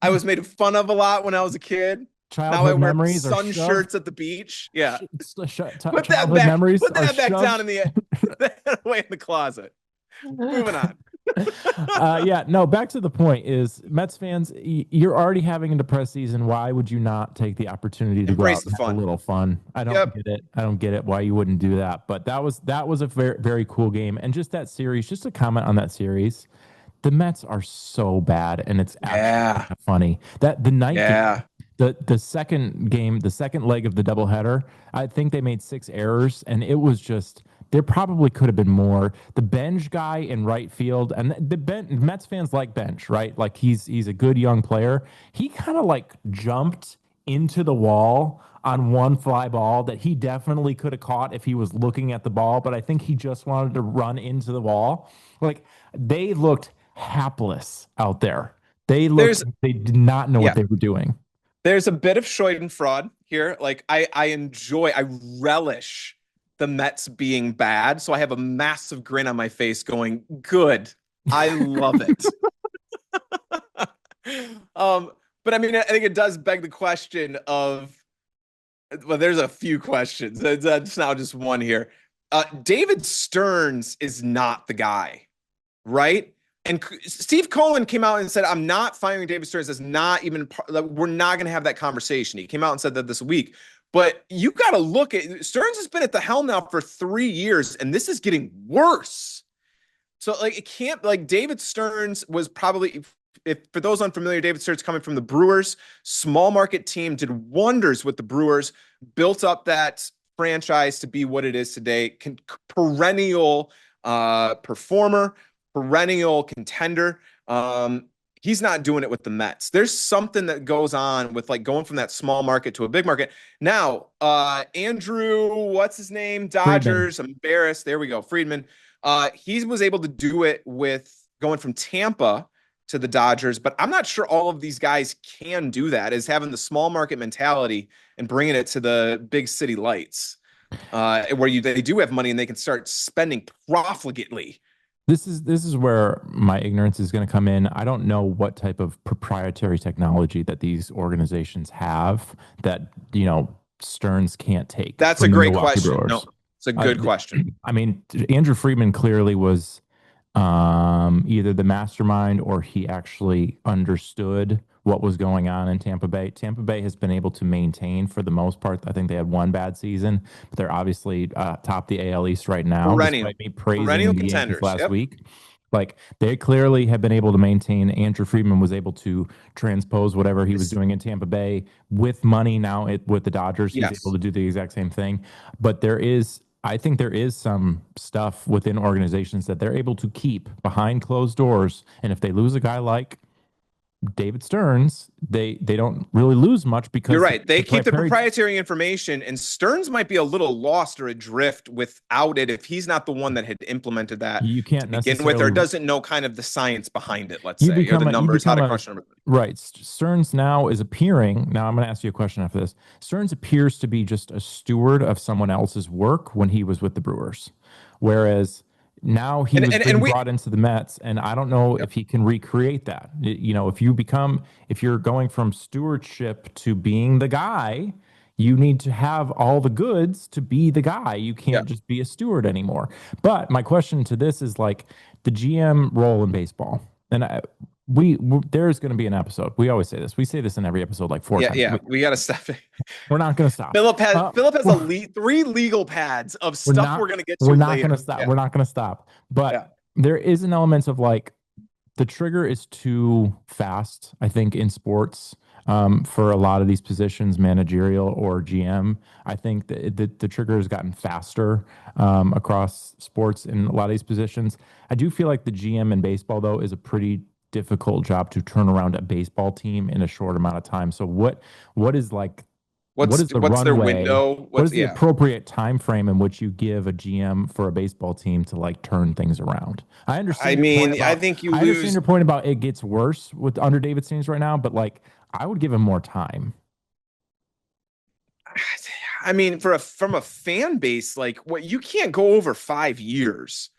I was made fun of a lot when I was a kid. Now I childhood wear memories are sun shoved. shirts at the beach. Yeah. Childhood memories Put are that back down shoved. in the put that away in the closet. Moving on. Yeah, no, back to the point is Mets fans, you're already having a depressed season. Why would you not take the opportunity to go Embrace out the and have a fun. little fun? I don't Yep. get it. I don't get it why you wouldn't do that. But that was a very, very cool game. And just that series, just a comment on that series. The Mets are so bad, and it's actually Yeah. funny. That the night game, Yeah. the second game, the second leg of the doubleheader, I think they made 6 errors, and it was just there probably could have been more. The Bench guy in right field, and Mets fans like Bench, right? Like he's a good young player. He kind of like jumped into the wall on one fly ball that he definitely could have caught if he was looking at the ball, but I think he just wanted to run into the wall. Like they looked hapless out there. There's They did not know what yeah. they were doing. There's a bit of Schadenfreude here. Like I relish the Mets being bad. So I have a massive grin on my face going, good. I love it. um, but I mean, I think it does beg the question of, well, there's a few questions. That's now just one here. David Stearns is not the guy, right? And Steve Cohen came out and said, I'm not firing David Stearns. That's not even, we're not going to have that conversation. He came out and said that this week. But you got to look at Stearns has been at the helm now for 3 years, and this is getting worse. So, like, it can't, like, David Stearns was probably, if for those unfamiliar, David Stearns coming from the Brewers, small market team, did wonders with the Brewers, built up that franchise to be what it is today, perennial performer, perennial contender. He's not doing it with the Mets. There's something that goes on with like going from that small market to a big market. Now, Andrew, what's his name? Friedman. Dodgers. I'm embarrassed. There we go. Friedman. He was able to do it with going from Tampa to the Dodgers, but I'm not sure all of these guys can do that, is having the small market mentality and bringing it to the big city lights, where they do have money and they can start spending profligately. This is where my ignorance is going to come in. I don't know what type of proprietary technology that these organizations have that, Stearns can't take That's a from the great Milwaukee question. Brewers. No, it's a good question. I mean, Andrew Friedman clearly was either the mastermind or he actually understood what was going on in Tampa Bay. Tampa Bay has been able to maintain for the most part. I think they had one bad season, but they're obviously top the AL East right now, Perennial, despite me praising perennial the Yankees contenders. last Yep. week. Like they clearly have been able to maintain. Andrew Friedman was able to transpose whatever he was doing in Tampa Bay with money. Now with the Dodgers, he's able Yes. to do the exact same thing. But I think there is some stuff within organizations that they're able to keep behind closed doors. And if they lose a guy like David Stearns, they don't really lose much You're because right. They the keep the primary proprietary information, and Stearns might be a little lost or adrift without it if he's not the one that had implemented that you to can't begin with, or necessarily doesn't know kind of the science behind it, let's you say, or the become a you numbers, how become to a crush numbers. right. Stearns now is appearing. Now I'm going to ask you a question after this. Stearns appears to be just a steward of someone else's work when he was with the Brewers, whereas now he And was and and being we brought into the Mets, and I don't know Yep. if he can recreate that. You know, if you're going from stewardship to being the guy, you need to have all the goods to be the guy. You Yeah. can't just be a steward anymore. But my question to this is like the GM role in baseball. And there's going to be an episode. We always say this. We say this in every episode like four Yeah, times. yeah. We got to stop it. We're not going to stop. Philip has We're, three legal pads of we're stuff not we're gonna get we're to not going to later. stop. Yeah, We're not going to stop. yeah. But there is an element of like the trigger is too fast, I think, in sports for a lot of these positions, managerial or GM. I think the trigger has gotten faster across sports in a lot of these positions. I do feel like the GM in baseball, though, is a pretty difficult job to turn around a baseball team in a short amount of time. So what is like what is the What's their runway? window? What What's is the yeah. appropriate time frame in which you give a GM for a baseball team to like turn things around? I mean, I think you I understand lose. your point about it gets worse with under David Stearns right now, but like I would give him more time. I mean, from a fan base, like what you can't go over 5 years.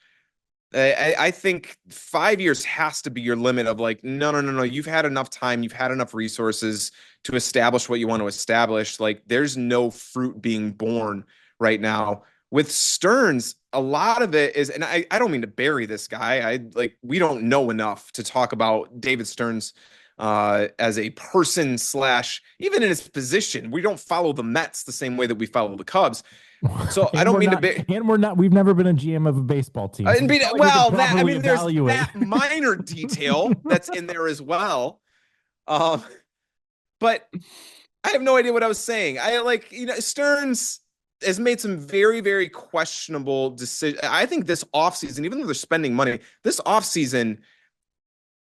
I think 5 years has to be your limit of like, no, no, no, no. You've had enough time, you've had enough resources to establish what you want to establish. Like, there's no fruit being born right now. With Stearns, a lot of it is, and I don't mean to bury this guy. We don't know enough to talk about David Stearns as a person slash even in his position. We don't follow the Mets the same way that we follow the Cubs. So I And don't we're mean to not be and we're not we've never been a GM of a baseball team. So And it's be, not like we can well, that I properly mean, there's evaluate. that minor detail that's in there as well. Um, but I have no idea what I was saying. Stearns has made some very, very questionable decisions. I think this offseason, even though they're spending money, this offseason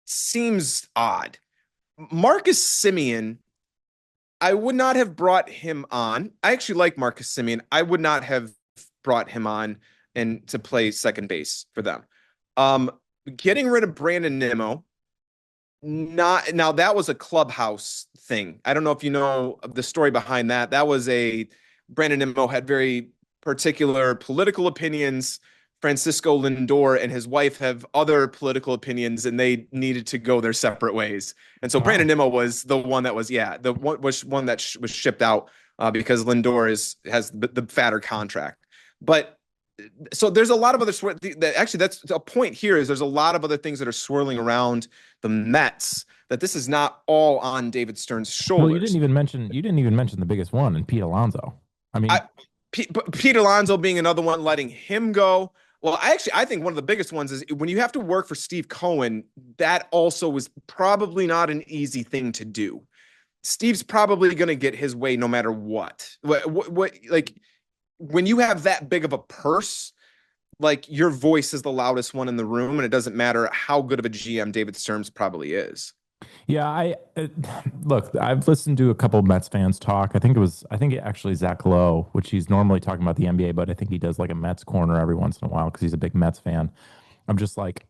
seems odd. Marcus Simeon, I would not have brought him on. I actually like Marcus Simeon. I would not have brought him on and to play second base for them. Um, Getting rid of Brandon Nimmo, not now that was a clubhouse thing. I don't know if you know the story behind that. That was a Brandon Nimmo had very particular political opinions. Francisco Lindor and his wife have other political opinions, and they needed to go their separate ways. And so Wow. Brandon Nimmo was the one that was the one that was shipped out because Lindor has the fatter contract. But so there's a lot of other actually that's a point here is there's a lot of other things that are swirling around the Mets that this is not all on David Stearns' Well, shoulders. you didn't even mention the biggest one in Pete Alonso. I mean, I, Pete Alonso being another one, letting him go. Well, I think one of the biggest ones is when you have to work for Steve Cohen, that also was probably not an easy thing to do. Steve's probably going to get his way no matter what. Like when you have that big of a purse, like your voice is the loudest one in the room, and it doesn't matter how good of a GM David Stearns probably is. yeah, look, I've listened to a couple of Mets fans talk. I think it actually Zach Lowe, which he's normally talking about the NBA, but I think he does like a Mets corner every once in a while because he's a big Mets fan. I'm just like,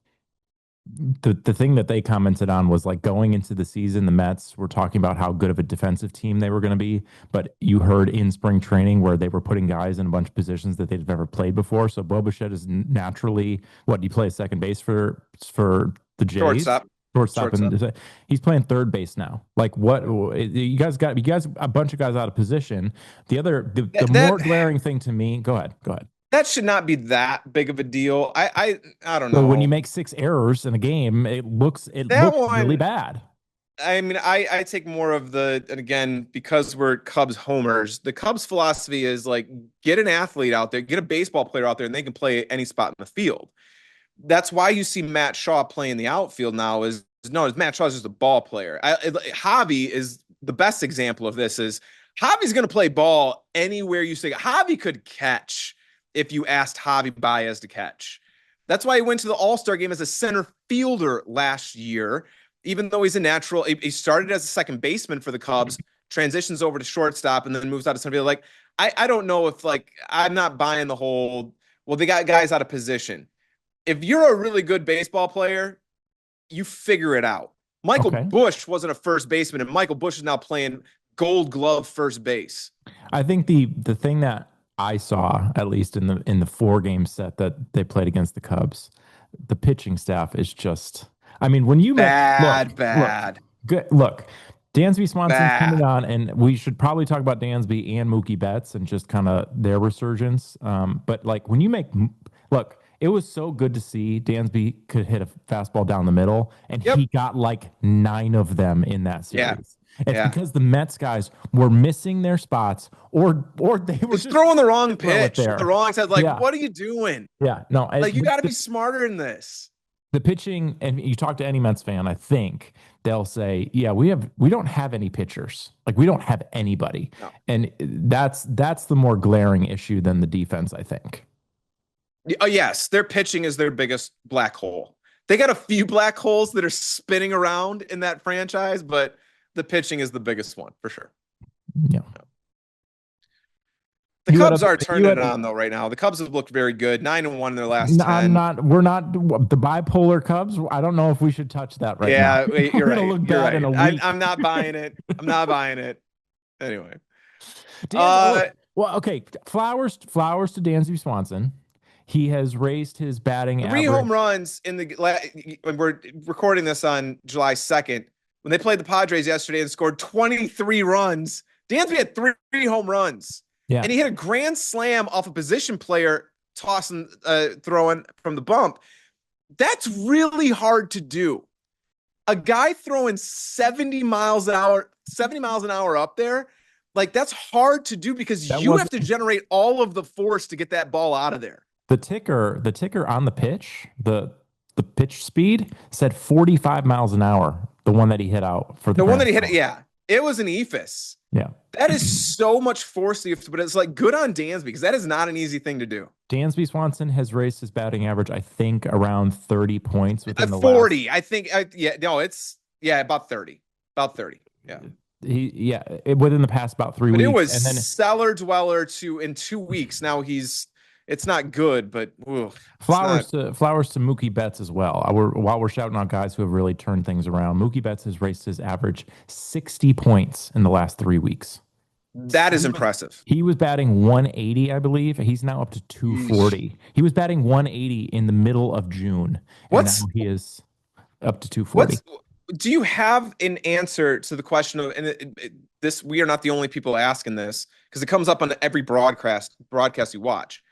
the thing that they commented on was like going into the season, the Mets were talking about how good of a defensive team they were going to be. But you heard in spring training where they were putting guys in a bunch of positions that they've never played before. So Bo Bichette is naturally what do you play second base for the Jays? Shortstop, Shortstop, shortstop. and he's playing third base now. Like what you guys a bunch of guys out of position. The That more glaring thing to me, go ahead. that should not be that big of a deal. I don't Well, when you know. make six errors in a game, it That looks really one, bad. I mean, I take more of and again, because we're Cubs homers, the Cubs philosophy is like get an athlete out there, get a baseball player out there, and they can play any spot in the field. That's why you see Matt Shaw playing the outfield now is no, Matt Shaw is just a ball player. Javi is the best example of this is Javi's going to play ball anywhere you say. Javi could catch if you asked Javi Baez to catch. That's why he went to the All-Star game as a center fielder last year even though he's a natural, he started as a second baseman for the Cubs, transitions over to shortstop, and then moves out to somebody like I don't know if like I'm not buying the whole. Well, they got guys out of position. If you're a really good baseball player, you figure it out. Michael Okay. Bush wasn't a first baseman, and Michael Bush is now playing Gold Glove first base. I think the thing that I saw, at least in the 4 game set that they played against the Cubs, the pitching staff is just. I mean, when you make Bad, bad, good look, Dansby Swanson's coming bad. on, and we should probably talk about Dansby and Mookie Betts and just kind of their resurgence. But like when you make look, it was so good to see Dansby could hit a fastball down the middle, and he Yep. got like 9 of them in that Yeah. series. It's Yeah. because the Mets guys were missing their spots, or they were He's just throwing the wrong throw it pitch, the there. wrong side. Like, Yeah, what are you doing? yeah. No, Like, you got to be smarter in this. the pitching, and you talk to any Mets fan, I think they'll say, "Yeah, we don't have any pitchers. Like we don't have anybody," No. and that's the more glaring issue than the defense, I think. Oh, yes, their pitching is their biggest black hole. They got a few black holes that are spinning around in that franchise, but the pitching is the biggest one for sure. Yeah. The You had Cubs a are you turning had it on though right now. The Cubs have looked very good, 9-1 in their last I'm 10. not. We're not the bipolar Cubs. I don't know if we should touch that right now. Yeah, you're We're gonna right. look You're bad in right. a week. I'm not buying it. I'm not buying it. Anyway, Oh, well, okay. Flowers to Dansby Swanson. He has raised his batting 3 home average. runs in the when we're recording this on July 2nd. When they played the Padres yesterday and scored 23 runs, Dansby had 3 home runs. Yeah, And he hit a grand slam off a position player tossing, throwing from the bump. That's really hard to do. A guy throwing 70 miles an hour up there, like that's hard to do because that you was have to generate all of the force to get that ball out of there. the ticker on the pitch. The pitch speed said 45 miles an hour. The one that he hit out for the The one that grand he hit, slam. yeah, it was an ephus. Yeah. That is so much force that you have to, but it's like good on Dansby because that is not an easy thing to do. Dansby Swanson has raised his batting average, I think, around 30 points within the 40, last. I think. About 30, about 30. Yeah, Within the past about three but it weeks, was and then cellar dweller in 2 weeks. Now it's not good, but flowers to Mookie Betts as well. While we're shouting out guys who have really turned things around, Mookie Betts has raised his average 60 points in the last 3 weeks. that is impressive. He was batting 180, I believe. He's now up to 240. He was batting 180 in the middle of June, and What's now he is up to 240. do you have an answer to the question of, and this, we are not the only people asking this because it comes up on every broadcast you watch.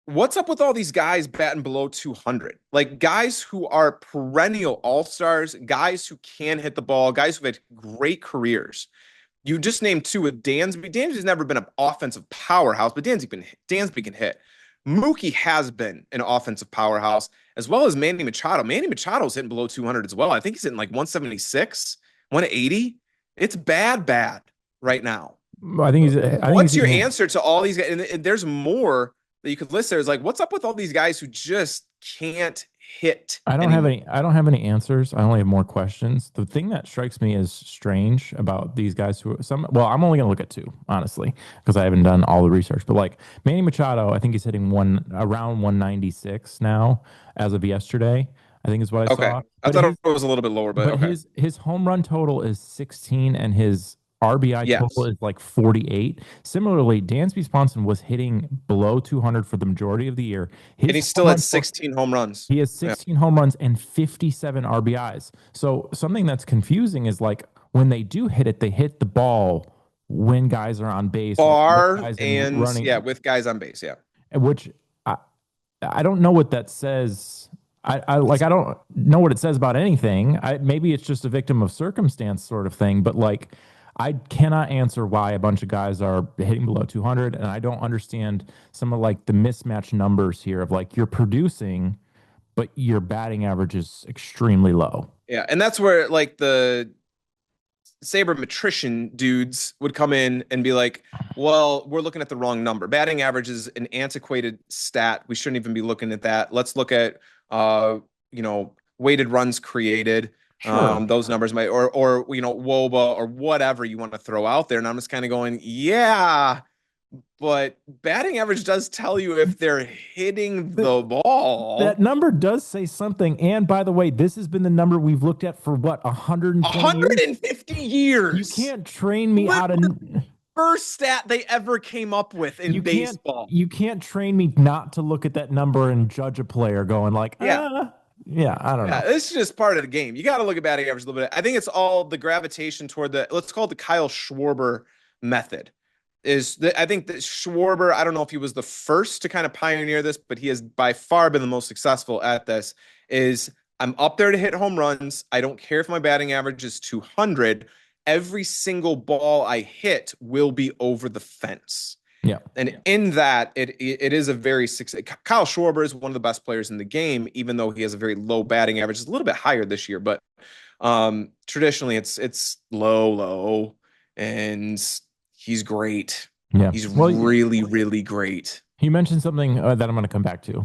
What's up with all these guys batting below 200? Like guys who are perennial all-stars, guys who can hit the ball, guys who've had great careers. You just named two with Dansby. Dansby's never been an offensive powerhouse, but Dansby can hit. Mookie has been an offensive powerhouse, as well as Manny Machado. Manny Machado's hitting below 200 as well. I think he's hitting like 176, 180. It's bad right now. I think What's your answer to all these guys? And there's more that you could list there. Is like, what's up with all these guys who just can't hit? I don't have any answers. I only have more questions. The thing that strikes me as strange about these guys I'm only going to look at 2, honestly, because I haven't done all the research. But like Manny Machado, I think he's hitting around 196 now as of yesterday. I think is what I saw. I thought it was a little bit lower, but okay. His home run total is 16, and his RBI total is like 48. Similarly, Dansby Swanson was hitting below 200 for the majority of the year. And he's still at 16 home runs. He has 16 home runs and 57 RBIs. So something that's confusing is like when they do hit it, they hit the ball when guys are on base. With guys on base, yeah. Which I don't know what that says. I don't know what it says about anything. Maybe it's just a victim of circumstance sort of thing, but like I cannot answer why a bunch of guys are hitting below 200, and I don't understand some of like the mismatch numbers here of like you're producing, but your batting average is extremely low. Yeah, and that's where like the sabermetrician dudes would come in and be like, well, we're looking at the wrong number. Batting average is an antiquated stat. We shouldn't even be looking at that. Let's look at weighted runs created. Sure. Those numbers might, or WOBA or whatever you want to throw out there. And I'm just kind of going, yeah, but batting average does tell you if they're hitting the That ball. number does say something. And by the way, this has been the number we've looked at for what, 120 years? 150 You years. can't train me out of Literally first stat they ever came up with in you can't baseball. you can't train me not to look at that number and judge a player going like, Yeah. yeah, I don't Yeah, know. this is just part of the game. You got to look at batting average a little bit. I think it's all the gravitation toward let's call it the Kyle Schwarber method. I think that Schwarber, I don't know if he was the first to kind of pioneer this, but he has by far been the most successful at this. Is I'm up there to hit home runs. I don't care if my batting average is 200. Every single ball I hit will be over the fence. Yeah. And in that, it is a very Kyle Schwarber is one of the best players in the game, even though he has a very low batting average. It's a little bit higher this year, but traditionally it's low, and he's great. Yeah. He's Well, really, really great. you mentioned something that I'm going to come back to.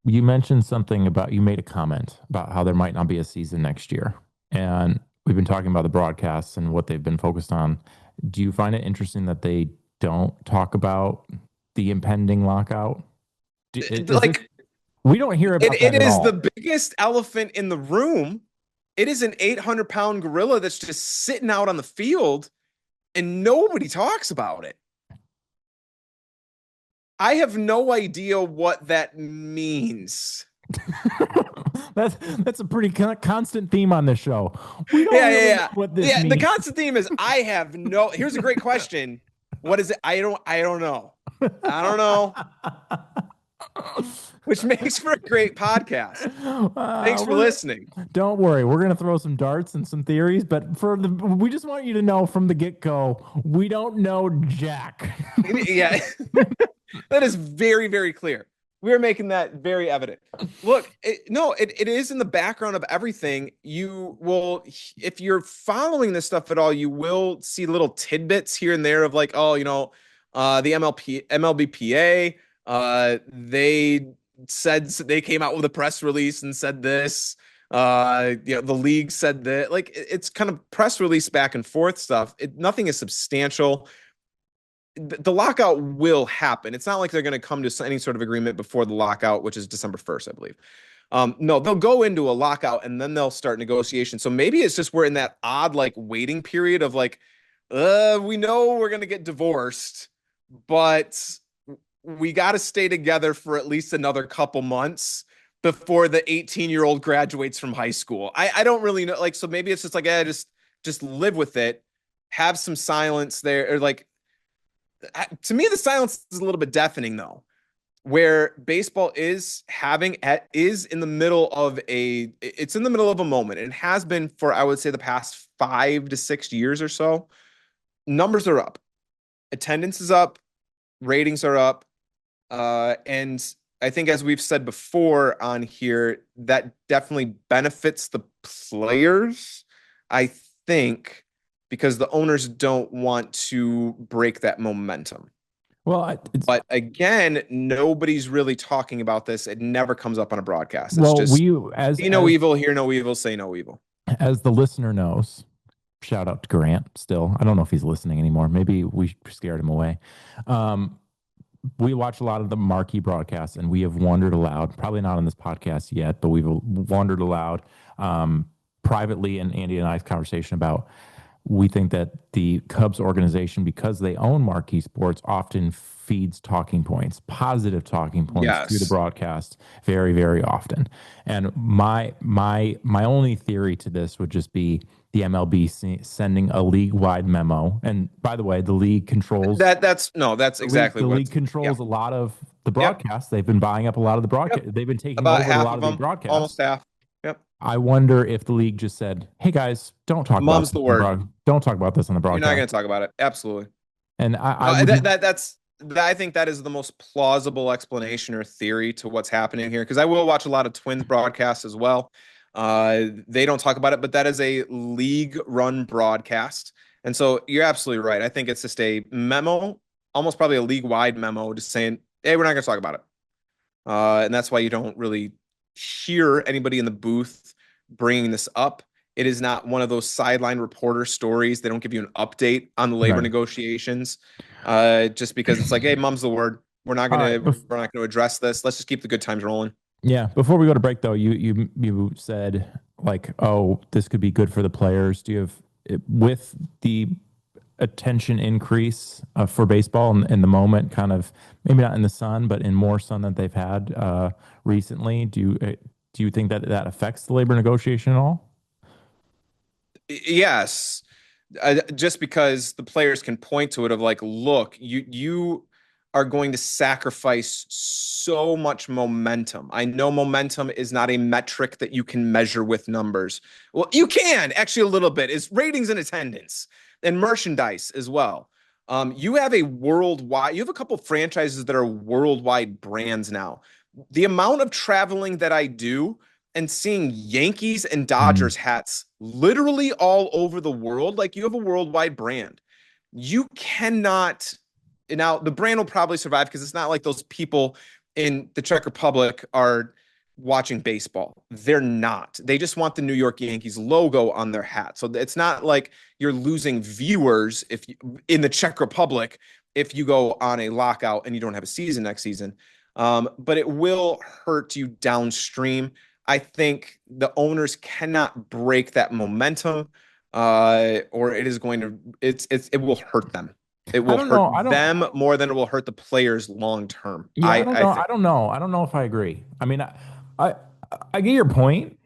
You mentioned something about you made a comment about how there might not be a season next year. And we've been talking about the broadcasts and what they've been focused on. Do you find it interesting that they don't talk about the impending lockout? Like We don't hear about that it at is all. the biggest elephant in the room. It is an 800-pound gorilla that's just sitting out on the field, and nobody talks about it. I have no idea what that means. That's a pretty constant theme on this show. We don't really know what this means. The constant theme is I have no. Here's a great question. What is it? I don't know. I don't know. Which makes for a great podcast. Thanks for listening. Don't worry, we're gonna throw some darts and some theories, but we just want you to know from the get-go, we don't know jack. Yeah, that is very, very clear. We're making that very evident. Look, it is in the background of everything. You will, if you're following this stuff at all, you will see little tidbits here and there of like, the MLBPA. They came out with a press release and said this. The league said that. Like, it's kind of press release back and forth stuff. Nothing is substantial. The lockout will happen. It's not like they're going to come to any sort of agreement before the lockout, which is December 1st, I believe. No, they'll go into a lockout and then they'll start negotiations. So maybe it's just we're in that odd like waiting period of like, we know we're going to get divorced, but we got to stay together for at least another couple months before the 18-year-old graduates from high school. I don't really know. Like, so maybe it's just like, just live with it, have some silence there, or like, to me, the silence is a little bit deafening, though, where baseball is in the middle of a moment and has been for, I would say, the past 5 to 6 years or so. Numbers are up, attendance is up, ratings are up. And I think, as we've said before on here, that definitely benefits the players, I think, because the owners don't want to break that momentum. Well, but again, nobody's really talking about this. It never comes up on a broadcast. It's well, just, no evil, hear no evil, say no evil. As the listener knows, shout out to Grant still. I don't know if he's listening anymore. Maybe we scared him away. We watch a lot of the marquee broadcasts, and we have wondered aloud, probably not on this podcast yet, but we've wondered aloud privately in Andy and I's conversation about, we think that the Cubs organization, because they own marquee sports, often feeds talking points, positive talking points to the broadcast very, very often. And my only theory to this would just be the MLB sending a league-wide memo. And by the way, the league controls that's exactly the league controls a lot of the broadcasts. They've been buying up a lot of the broadcast. They've been taking about over half a lot of of them, the broadcasts. almost half. Yep. I wonder if the league just said, "Hey guys, don't talk Mom's about the word. Don't talk about this on the broadcast." You're not going to talk about it. Absolutely. And I think that is the most plausible explanation or theory to what's happening here, because I will watch a lot of Twins broadcasts as well. They don't talk about it, but that is a league-run broadcast. And so you're absolutely right. I think it's just a memo, almost probably a league-wide memo, just saying, hey, we're not going to talk about it. And that's why you don't really hear anybody in the booth bringing this up. It is not one of those sideline reporter stories. They don't give you an update on the labor Right. negotiations, just because it's like, hey, mum's the word. All right. We're not gonna address this. Let's just keep the good times rolling. Yeah. Before we go to break, though, you said like, oh, this could be good for the players. Do you have with the attention increase for baseball in the moment, kind of maybe not in the sun, but in more sun that they've had recently? Do you think that that affects the labor negotiation at all? Yes, just because the players can point to it of like, look, you are going to sacrifice so much momentum. I know momentum is not a metric that you can measure with numbers. Well, you can actually a little bit. Is ratings and attendance and merchandise as well. You have you have a couple franchises that are worldwide brands now. The amount of traveling that I do and seeing Yankees and Mm. Dodgers hats literally all over the world, like you have a worldwide brand. You cannot. Now, the brand will probably survive because it's not like those people in the Czech Republic are watching baseball. They're not. They just want the New York Yankees logo on their hat. So it's not like you're losing viewers if you, in the Czech Republic if you go on a lockout and you don't have a season next season. But it will hurt you downstream. I think the owners cannot break that momentum, or it is going to it will hurt them. It I will don't hurt know. I don't. them more than it will hurt the players long term. Yeah, I don't I know. think. I don't know. I don't know if I agree. I mean, I, I get your point.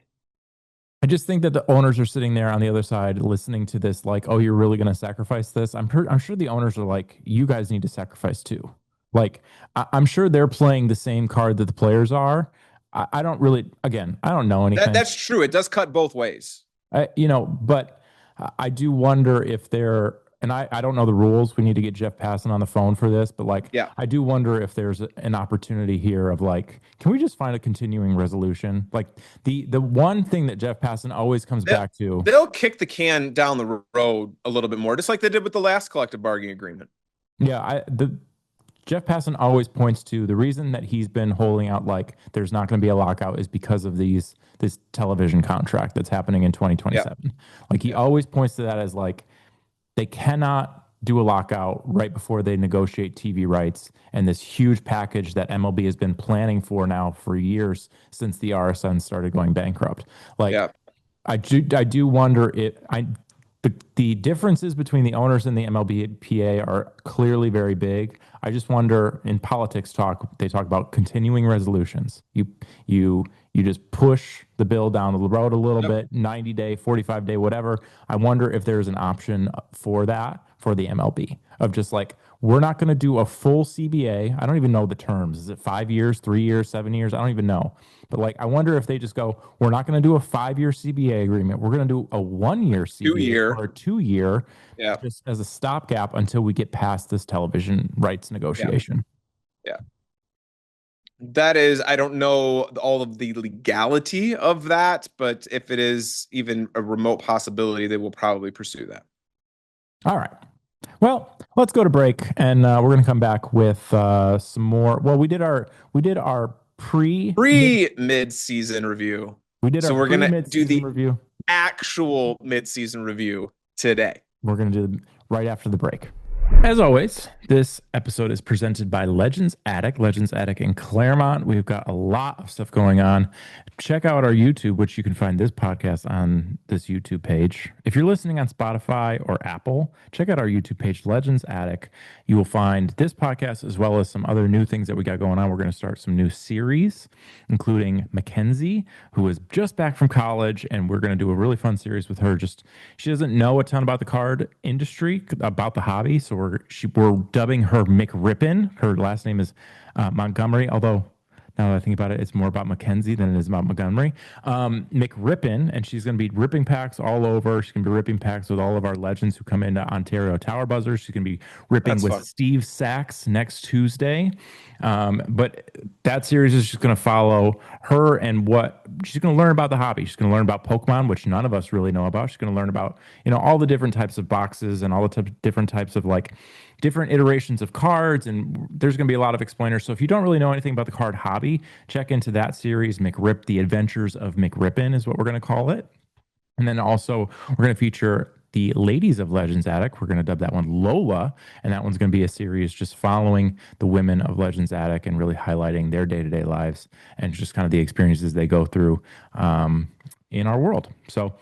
I just think that the owners are sitting there on the other side listening to this, like, oh, you're really going to sacrifice this. I'm sure the owners are like, you guys need to sacrifice too. Like, I'm sure they're playing the same card that the players are. I don't really, again, I don't know anything. That's true. It does cut both ways. But I do wonder if they're, and I don't know the rules. We need to get Jeff Passan on the phone for this, but like, Yeah. I do wonder if there's an opportunity here of like, can we just find a continuing resolution? Like the one thing that Jeff Passan always comes They, back to. they'll kick the can down the road a little bit more, just like they did with the last collective bargaining agreement. Yeah, the Jeff Passan always points to the reason that he's been holding out like there's not going to be a lockout is because of this television contract that's happening in Yeah. 2027. Like he Yeah. always points to that as like they cannot do a lockout right before they negotiate TV rights and this huge package that MLB has been planning for now for years since the RSN started going bankrupt. Like Yeah. I do wonder if the differences between the owners and the MLBPA are clearly very big. I just wonder in politics talk, they talk about continuing resolutions. You just push the bill down the road a little Yep. bit, 90 day, 45 day, whatever. I wonder if there's an option for that for the MLB of just like, we're not going to do a full CBA. I don't even know the terms. Is it 5 years, 3 years, 7 years? I don't even know. But like, I wonder if they just go, we're not going to do a 5 year CBA agreement. We're going to do a 1 year Two CBA year. or a 2 year Yeah. just as a stopgap until we get past this television rights Yeah. negotiation. Yeah. That is, I don't know all of the legality of that, but if it is even a remote possibility, they will probably pursue that. All right. Well, let's go to break, and we're going to come back with some more. Well, we did our pre Pre mid-season review. we did our So we're pre gonna mid do season the review. actual mid-season review today. We're going to do right after the break. As always, this episode is presented by Legends Attic in Claremont. We've got a lot of stuff going on. Check out our YouTube, which you can find this podcast on this YouTube page. If you're listening on Spotify or Apple, check out our YouTube page, Legends Attic. You will find this podcast as well as some other new things that we got going on. We're going to start some new series, including Mackenzie, who is just back from college, and we're going to do a really fun series with her. Just she doesn't know a ton about the card industry, about the hobby, so we're dubbing her McRippin. Her last name is Montgomery, although now that I think about it, it's more about Mackenzie than it is about Montgomery. McRippin, and she's going to be ripping packs all over. She's going to be ripping packs with all of our legends who come into Ontario Tower Buzzers. She's going to be ripping That's with fun. Steve Sachs next Tuesday. But that series is just going to follow her and what she's going to learn about the hobby. She's going to learn about Pokemon, which none of us really know about. She's going to learn about, all the different types of boxes and all the different types of like different iterations of cards. And there's going to be a lot of explainers. So if you don't really know anything about the card hobby, check into that series. The Adventures of McRippin is what we're going to call it. And then also, we're going to feature the ladies of Legends Attic. We're going to dub that one Lola. And that one's going to be a series just following the women of Legends Attic and really highlighting their day to day lives and just kind of the experiences they go through in our world. So,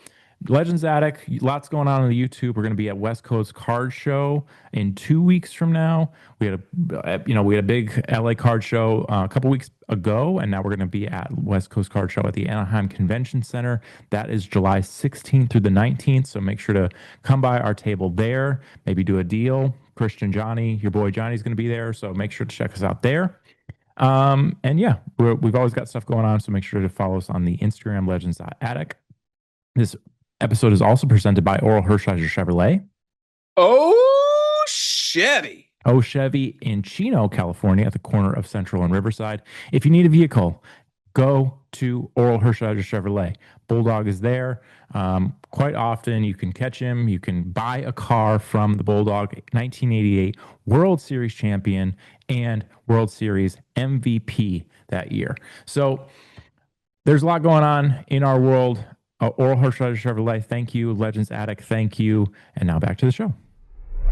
Legends Attic, lots going on the YouTube. We're going to be at West Coast Card Show in 2 weeks from now. We had a big LA card show a couple weeks ago, and now we're going to be at West Coast Card Show at the Anaheim Convention Center. That is July 16th through the 19th. So make sure to come by our table there, maybe do a deal. Christian Johnny, your boy Johnny's going to be there. So make sure to check us out there. And yeah, we've always got stuff going on. So make sure to follow us on the Instagram legends.attic. This episode is also presented by Oral Hershiser Chevrolet. Oh, Chevy. Oh, Chevy in Chino, California, at the corner of Central and Riverside. If you need a vehicle, go to Oral Hershiser Chevrolet. Bulldog is there. Quite often, you can catch him. You can buy a car from the Bulldog, 1988 World Series champion and World Series MVP that year. So there's a lot going on in our world. Oral Hershiser Chevrolet, thank you. Legends Attic, thank you. And now back to the show.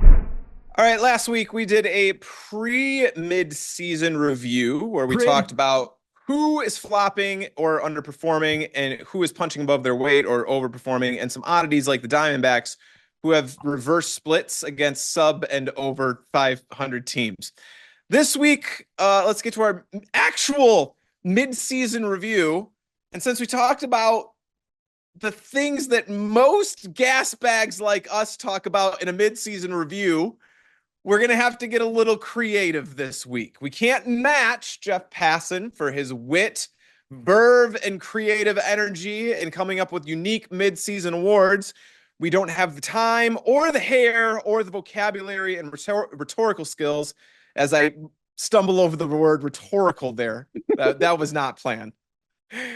All right, last week we did a pre-mid-season review where we talked about who is flopping or underperforming and who is punching above their weight or overperforming, and some oddities like the Diamondbacks who have reverse splits against sub and over 500 teams. This week, let's get to our actual mid-season review. And since we talked about the things that most gas bags like us talk about in a mid-season review, we're going to have to get a little creative this week. We can't match Jeff Passan for his wit, verve, and creative energy in coming up with unique mid-season awards. We don't have the time or the hair or the vocabulary and rhetorical skills, as I stumble over the word rhetorical there. That was not planned.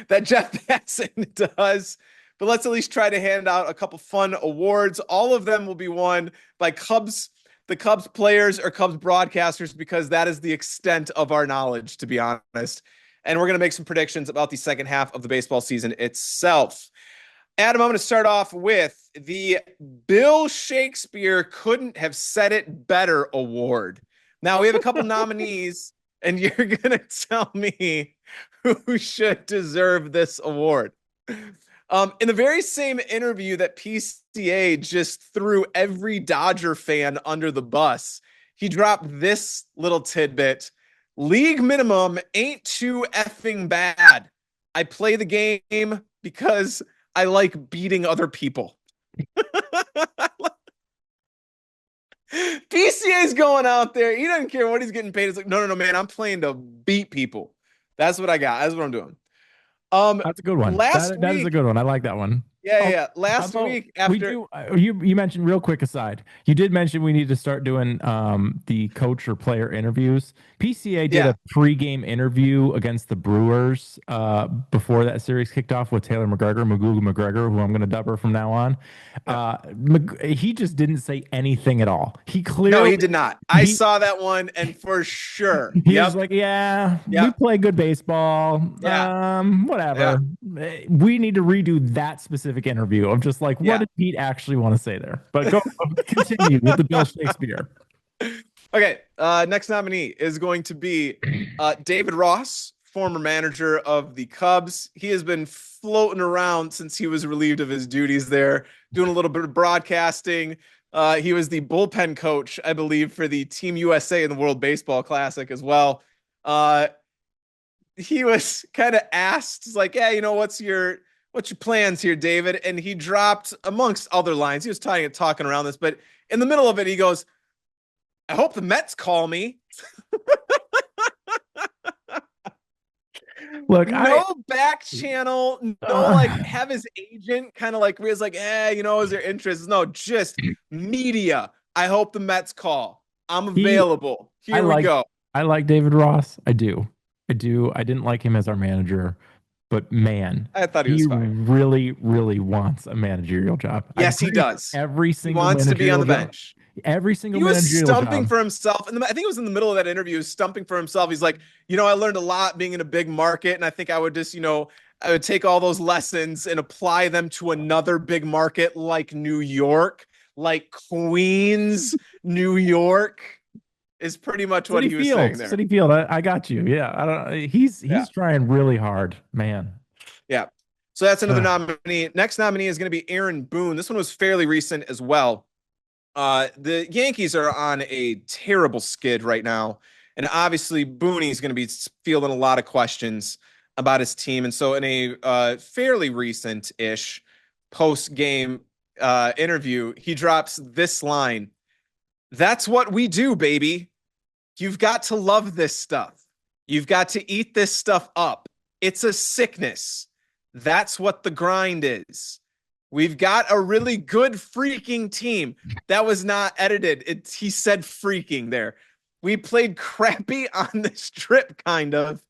That Jeff Passan does. But let's at least try to hand out a couple fun awards. All of them will be won by the Cubs players or Cubs broadcasters, because that is the extent of our knowledge, to be honest. And we're going to make some predictions about the second half of the baseball season itself. Adam, I'm going to start off with the Bill Shakespeare Couldn't Have Said It Better award. Now, we have a couple nominees, and you're going to tell me who should deserve this award. In the very same interview that PCA just threw every Dodger fan under the bus, he dropped this little tidbit. League minimum ain't too effing bad. I play the game because I like beating other people. PCA's going out there. He doesn't care what he's getting paid. It's like, no, man, I'm playing to beat people. That's what I got. That's what I'm doing. That's a good one. That is a good one. I like that one. Yeah. Last week after you mentioned, real quick aside, you did mention we need to start doing the coach or player interviews. PCA did a pregame interview against the Brewers before that series kicked off with Taylor McGregor, who I'm going to dub her from now on. He just didn't say anything at all. He did not. I saw that one, and for sure he was like, we play good baseball. Whatever. We need to redo that specific interview of just like, what did Pete actually want to say there? But go continue with the Bill Shakespeare. Okay, next nominee is going to be David Ross, former manager of the Cubs. He has been floating around since he was relieved of his duties there, doing a little bit of broadcasting. He was the bullpen coach, I believe, for the Team USA in the World Baseball Classic as well. He was kind of asked, like, what's your plans here, David? And he dropped, amongst other lines, he was talking around this, but in the middle of it, he goes, I hope the Mets call me. Look, back channel, like have his agent kind of like is like, is there interest? No, just media. I hope the Mets call. I'm available. Here we go. I like David Ross. I do. I didn't like him as our manager, but man, I thought he was fine. Really, really wants a managerial job. Yes, he does. Every single he wants to be on the bench. Every single he was stumping job. for himself, and I think it was in the middle of that interview. He was stumping for himself. He's like, I learned a lot being in a big market, and I think I would just, I would take all those lessons and apply them to another big market like New York, like Queens, New York is pretty much what City he was Field, saying there. City Field. I got you. Yeah, I don't. Yeah. He's trying really hard, man. Yeah. So that's another Ugh. nominee. Next nominee is going to be Aaron Boone. This one was fairly recent as well. The Yankees are on a terrible skid right now. And obviously, Booney's going to be fielding a lot of questions about his team. And so, in a fairly recent ish post game interview, he drops this line: "That's what we do, baby. You've got to love this stuff. You've got to eat this stuff up. It's a sickness. That's what the grind is. We've got a really good freaking team." That was not edited. He said freaking there. We played crappy on this trip, kind of.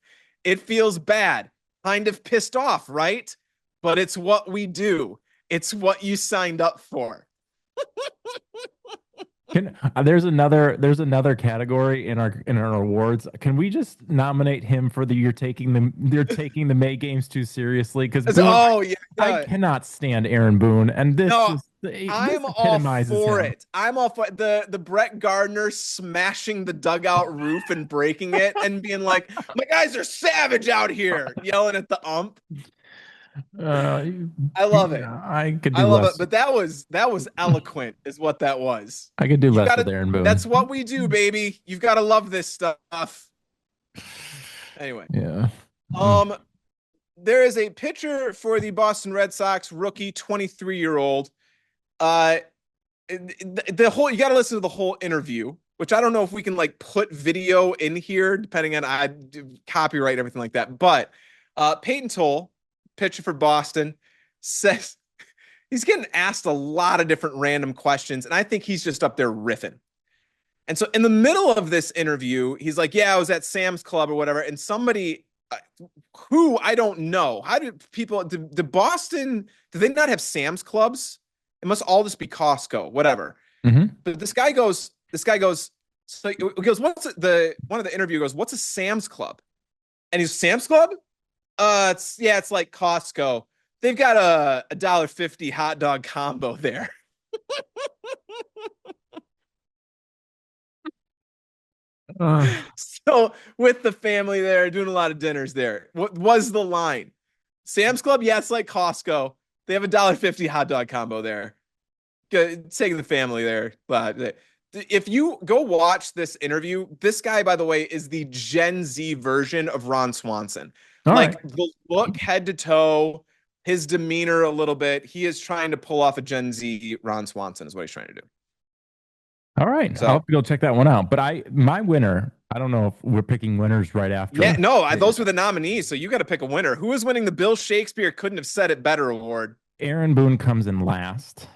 It feels bad. Kind of pissed off, right? But it's what we do. It's what you signed up for. There's another category in our awards. Can we just nominate him for the they're taking the May games too seriously? Because Boone, Oh, yeah. I cannot stand Aaron Boone, and No, this I'm all epitomizes for him. it. I'm all for the Brett Gardner smashing the dugout roof and breaking it and being like, "My guys are savage out here," yelling at the ump. Uh, I love it. yeah, I could I do love it. less. But that was eloquent, is what that was. I could do You less gotta. with Aaron Boone. That's what we do, baby. You've got to love this stuff. Anyway, Yeah. Mm. um, there is a pitcher for the Boston Red Sox, rookie, 23-year-old. Uh, the whole you got to listen to the whole interview, which I don't know if we can like put video in here, depending on I copyright everything like that. But Peyton Toll, pitcher for Boston, says he's getting asked a lot of different random questions, and I think he's just up there riffing. And so in the middle of this interview, he's like, "Yeah, I was at Sam's Club or whatever," and somebody who I don't know, how do people do Boston? Do they not have Sam's Clubs? It must all just be Costco, whatever. Hmm. But this guy goes, so he goes, one of the interview goes, "What's a Sam's Club?" And he's, "Sam's Club? It's like Costco. They've got a $1.50 hot dog combo there." Uh, So with the family there, doing a lot of dinners there. What was the line? Sam's Club? Yeah, it's like Costco. They have a $1.50 hot dog combo there. Taking the family there. But if you go watch this interview, this guy, by the way, is the Gen Z version of Ron Swanson. all right. Like the look, head to toe, his demeanor a little bit. He is trying to pull off a Gen Z Ron Swanson, is what he's trying to do. All right. I'll So have to go check that one out. But my winner, I don't know if we're picking winners right yeah, after. no, those were the nominees. So you got to pick a winner. Who is winning the Bill Shakespeare Couldn't Have Said It Better award? Aaron Boone comes in last.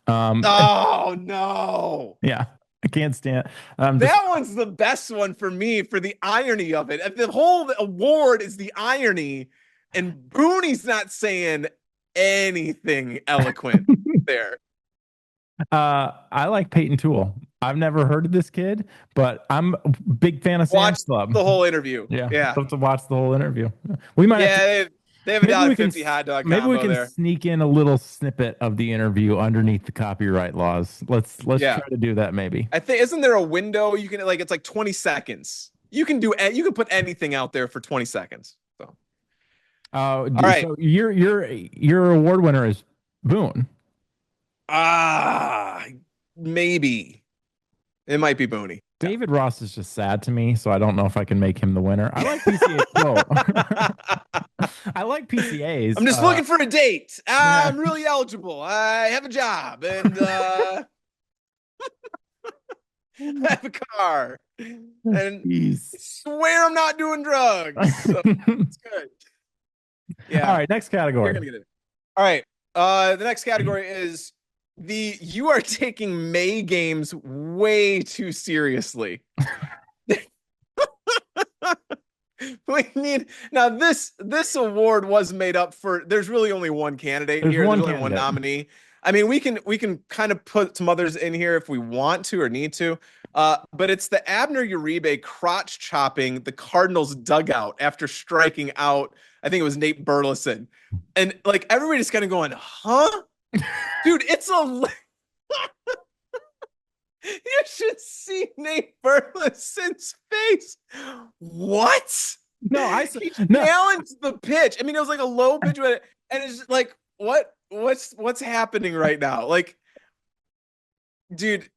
Oh no. Yeah, I can't stand. Just That one's the best one for me for the irony of it. The whole award is the irony, and Booney's not saying anything eloquent there. I like Peyton Toole. I've never heard of this kid, but I'm a big fan of Watch Sam's Club. the whole interview. Yeah, Yeah. love to watch the whole interview. We might have to, Yeah, they have a maybe dollar we can fifty hot dog maybe we combo can there. sneak in a little snippet of the interview underneath the copyright laws. Let's Yeah. try to do that maybe. I think isn't there a window you can like it's like 20 seconds. You can put anything out there for 20 seconds. So all right. So your award winner is Boone. Ah, maybe. It might be Booney. David Ross is just sad to me, so I don't know if I can make him the winner. I like PCA. Whoa. I like PCAs. I'm just looking for a date. Yeah. I'm really eligible. I have a job and I have a car. And Jeez. swear I'm not doing drugs. So it's good. Yeah. All right, next You're category. gonna get it. All right. The next category is you are taking May games way too seriously. We need now this award was made up for there's really only one candidate There's here. one There's only one candidate. nominee. I mean, we can kind of put some others in here if we want to or need to. But it's the Abner Uribe crotch chopping the Cardinals dugout after striking out, I think it was Nate Burleson. And like everybody's kind of going, huh? Dude, it's a you should see Nate Burleson's face. What? No, He no. challenged the pitch. I mean, it was like a low pitch, and it's just like, what's happening right now? Like, dude,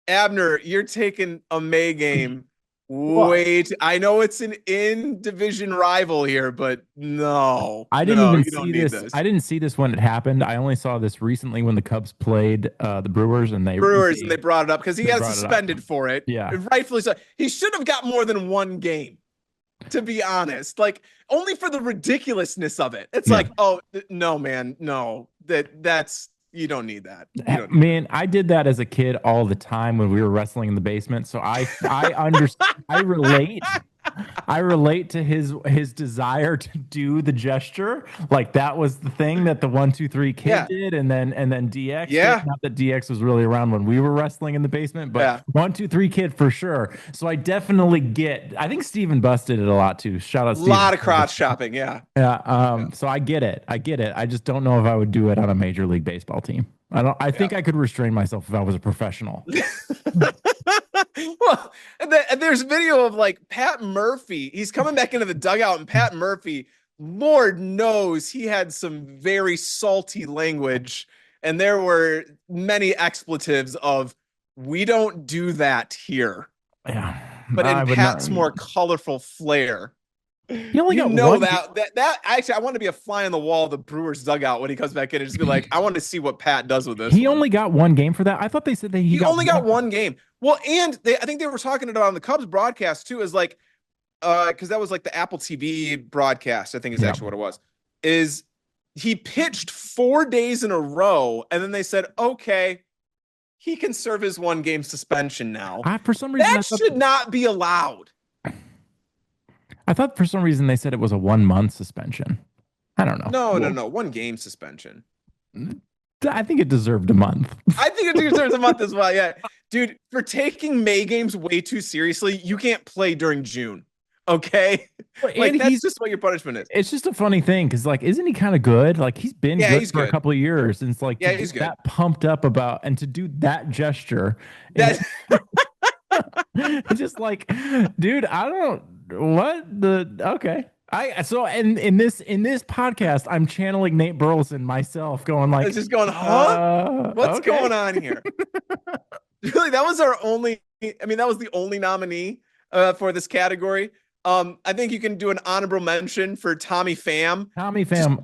Abner, you're taking a May game Well, way too. I know it's an in-division rival here, but no, I didn't no, even you don't see need this. this. I didn't see this when it happened. I only saw this recently when the Cubs played the Brewers, and Brewers, and they brought it up because he they got brought it up. suspended for it. Yeah. Rightfully so. He should have got more than one game, to be honest. Like, only for the ridiculousness of it. It's Yeah. like, oh no, man, no. That's you don't need that. You don't need Man, I did that as a kid all the time when we were wrestling in the basement. So I understand. I relate to his desire to do the gesture. Like that was the thing that the 1-2-3 kid Yeah. did, and then DX. Yeah. Not that DX was really around when we were wrestling in the basement, but Yeah. 1-2-3 kid for sure. So I definitely get. I think Steven Buss did it a lot too. Shout out A Steven. lot of crotch chopping. Yeah. Yeah. So I get it. I get it. I just don't know if I would do it on a major league baseball team. I think I could restrain myself if I was a professional. Well, and there's video of like Pat Murphy. He's coming back into the dugout, and Pat Murphy, Lord knows, he had some very salty language, and there were many expletives of "we don't do that here." Yeah. But I in would Pat's not- more colorful flair. He only You got know one that actually, I want to be a fly on the wall of the Brewers dugout when he comes back in and just be like, I want to see what Pat does with this. He one. only got one game for that. I thought they said that He only got one game. Well, and I think they were talking about on the Cubs broadcast too, is like, because that was like the Apple TV broadcast, I think is actually what it was. Is he pitched 4 days in a row, and then they said, okay, he can serve his 1-game suspension now. For some reason That should not be allowed. I thought for some reason they said it was a 1-month suspension. I don't know. No. 1-game suspension. I think it deserved a month. I think it deserves a month as well. Yeah. Dude, for taking May games way too seriously, you can't play during June. Okay. Like, that's just what your punishment is. It's just a funny thing because, like, isn't he kind of good? Like, he's been good for a couple of years. And it's like, he's good. That pumped up about, and to do that gesture. That just like, dude, I don't, okay. So in this podcast, I'm channeling Nate Burleson myself, going like, it's just going, huh? What's going on here? Really, that was our only. I mean, that was the only nominee for this category. I think you can do an honorable mention for Tommy Pham. Tommy Pham,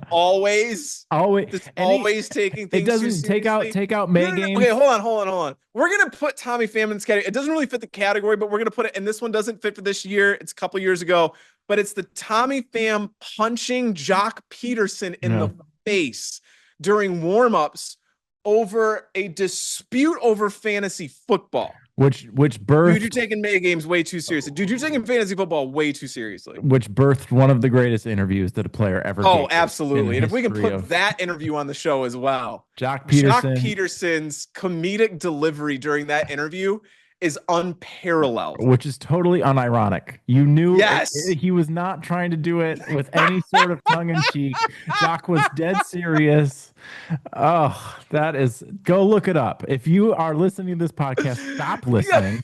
just always taking things. It doesn't take out May games. Okay, hold on. We're gonna put Tommy Pham in this category. It doesn't really fit the category, but we're gonna put it. And this one doesn't fit for this year. It's a couple years ago, but it's the Tommy Pham punching Jock Peterson in the face during warmups over a dispute over fantasy football. Which birthed. Dude, you're taking May games way too seriously. Dude, you're taking fantasy football way too seriously. Which birthed one of the greatest interviews that a player ever gave. Oh, absolutely. And if we can put that interview on the show as well. Jock Peterson's comedic delivery during that interview is unparalleled. Which is totally unironic. You knew he was not trying to do it with any sort of tongue in cheek. Jock was dead serious. Oh, go look it up. If you are listening to this podcast, stop listening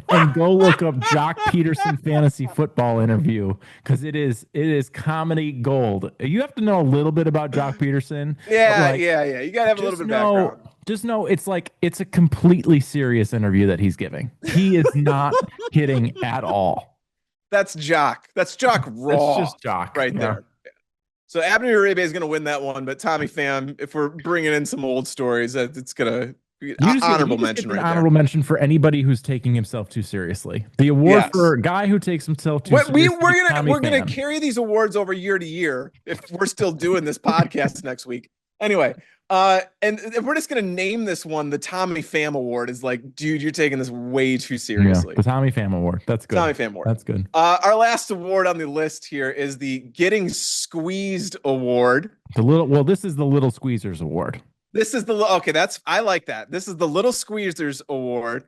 and go look up Jock Peterson fantasy football interview, because it is comedy gold. You have to know a little bit about Jock Peterson. Yeah. You gotta have a little bit of background. Just know it's a completely serious interview that he's giving. He is not kidding at all. That's Jock. That's Jock raw. That's just Jock right there. So Abner Uribe is going to win that one, but Tommy Pham, if we're bringing in some old stories, it's going to be honorable mention right there. Honorable mention for anybody who's taking himself too seriously. The award for a guy who takes himself too seriously. We're gonna carry these awards over year to year if we're still doing this podcast next week. Anyway, and if we're just gonna name this one the Tommy Pham Award, is like, dude, you're taking this way too seriously. The Tommy Pham Award. That's good. Tommy Pham Award. That's good. Our last award on the list here is the Getting Squeezed Award. This is the Little Squeezers Award. This is the okay. I like that. This is the Little Squeezers Award.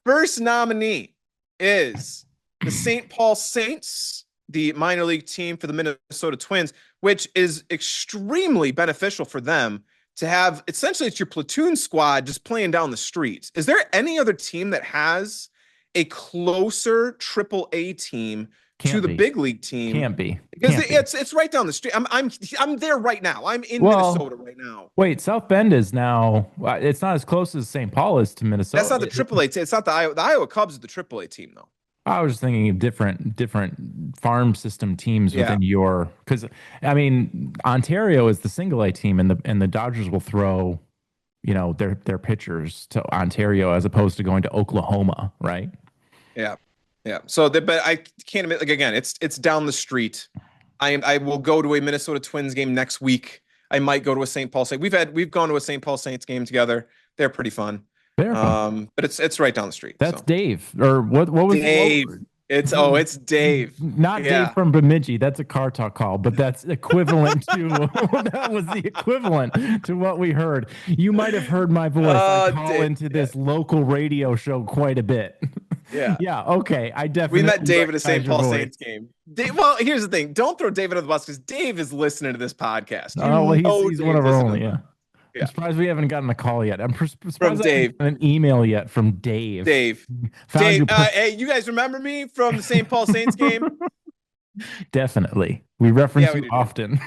First nominee is the St. Paul Saints, the minor league team for the Minnesota Twins, which is extremely beneficial for them to have. Essentially, it's your platoon squad just playing down the streets. Is there any other team that has a closer Triple A team to Can't the be. big league team? Can't be. Because Can't be. it's right down the street. I'm there right now. I'm in Well, Minnesota right now. wait, South Bend is now, it's not as close as St. Paul is to That's Minnesota. not the Triple A team. It's not the Iowa Cubs is the Triple A team though. I was just thinking of different farm system teams Yeah. within your, because I mean Ontario is the single A team, and the Dodgers will throw, their pitchers to Ontario as opposed to going to Oklahoma, right? Yeah. Yeah. But I can't admit, like, again, it's down the street. I will go to a Minnesota Twins game next week. I might go to a St. Paul Saints. We've gone to a St. Paul Saints game together. They're pretty fun. They're fun. But it's right down the street. That's So. Dave, or what was Dave? It's Dave. Not Yeah. Dave from Bemidji. That's a car talk call, but that's equivalent to that was the equivalent to what we heard. You might have heard my voice. I call Dave, into this local radio show quite a bit. Yeah. Yeah. Okay. I definitely We met Dave at a St. recognize your Paul voice. Saints game. Well, here's the thing. Don't throw Dave under the bus because Dave is listening to this podcast. Oh, well, he's one of our only. Yeah. Yeah. I'm surprised we haven't gotten a call yet. I'm surprised From I haven't Dave. gotten an email yet from Dave. Dave. Found you. Hey, you guys remember me from the St. Paul Saints game? Definitely. We reference Yeah, we you do. often.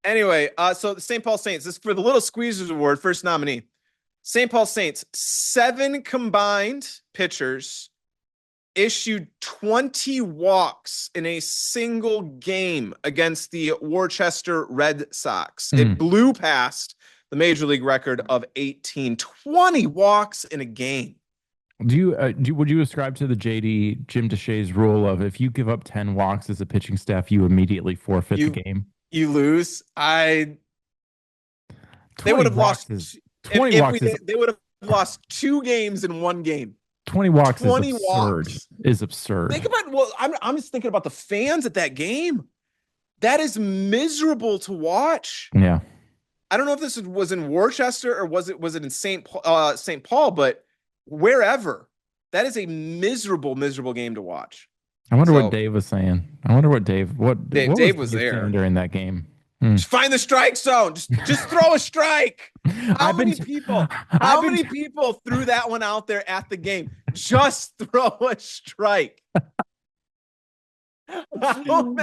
Anyway, so the St. Paul Saints, this is for the Little Squeezers Award, first nominee. St. Paul Saints, 7 combined pitchers issued 20 walks in a single game against the Worcester Red Sox. It blew past the major league record of 18. 20 walks in a game. Would you ascribe to the Jim Deshaies rule of if you give up 10 walks as a pitching staff, you immediately forfeit the game? You lose. They would have lost 20 walks. They would have lost 2 games in 1 game. 20 walks 20 is absurd. walks. Is absurd. Think about I'm just thinking about the fans at that game. That is miserable to watch. Yeah. I don't know if this was in Worcester or was it in St. Paul, but wherever. That is a miserable game to watch. I wonder what Dave was saying. I wonder what Dave Dave was there during that game. Just find the strike zone. Just throw a strike. How many people threw that one out there at the game? Just throw a strike.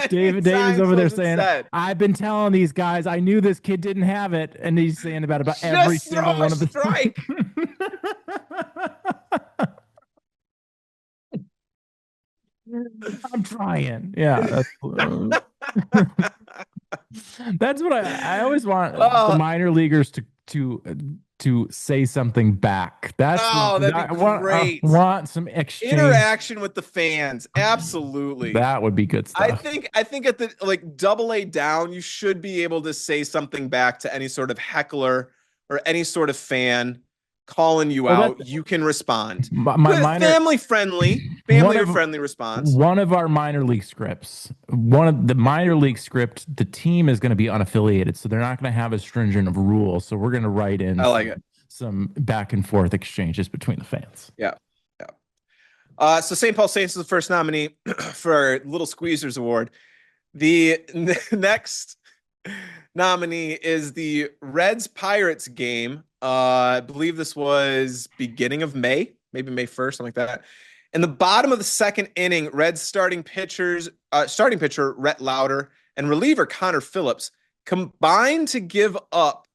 David is over there saying, I've been telling these guys, I knew this kid didn't have it. And he's saying about every single one of the strike. I'm trying. Yeah. That's what I always want the minor leaguers to say something back. That'd be great. I want some exchange. Interaction with the fans. Absolutely. That would be good stuff. I think at the double A down, you should be able to say something back to any sort of heckler or any sort of fan calling you out. You can respond. Family friendly response. One of our minor league scripts, the team is going to be unaffiliated, so they're not going to have as stringent of rules. So we're going to write in some back and forth exchanges between the fans. Yeah. So St. Paul Saints is the first nominee for our Little Squeezers Award. The next nominee is the Reds Pirates game. I believe this was beginning of May, maybe May 1st, something like that. In the bottom of the second inning, Reds starting pitcher Rhett Lauder and reliever Connor Phillips combined to give up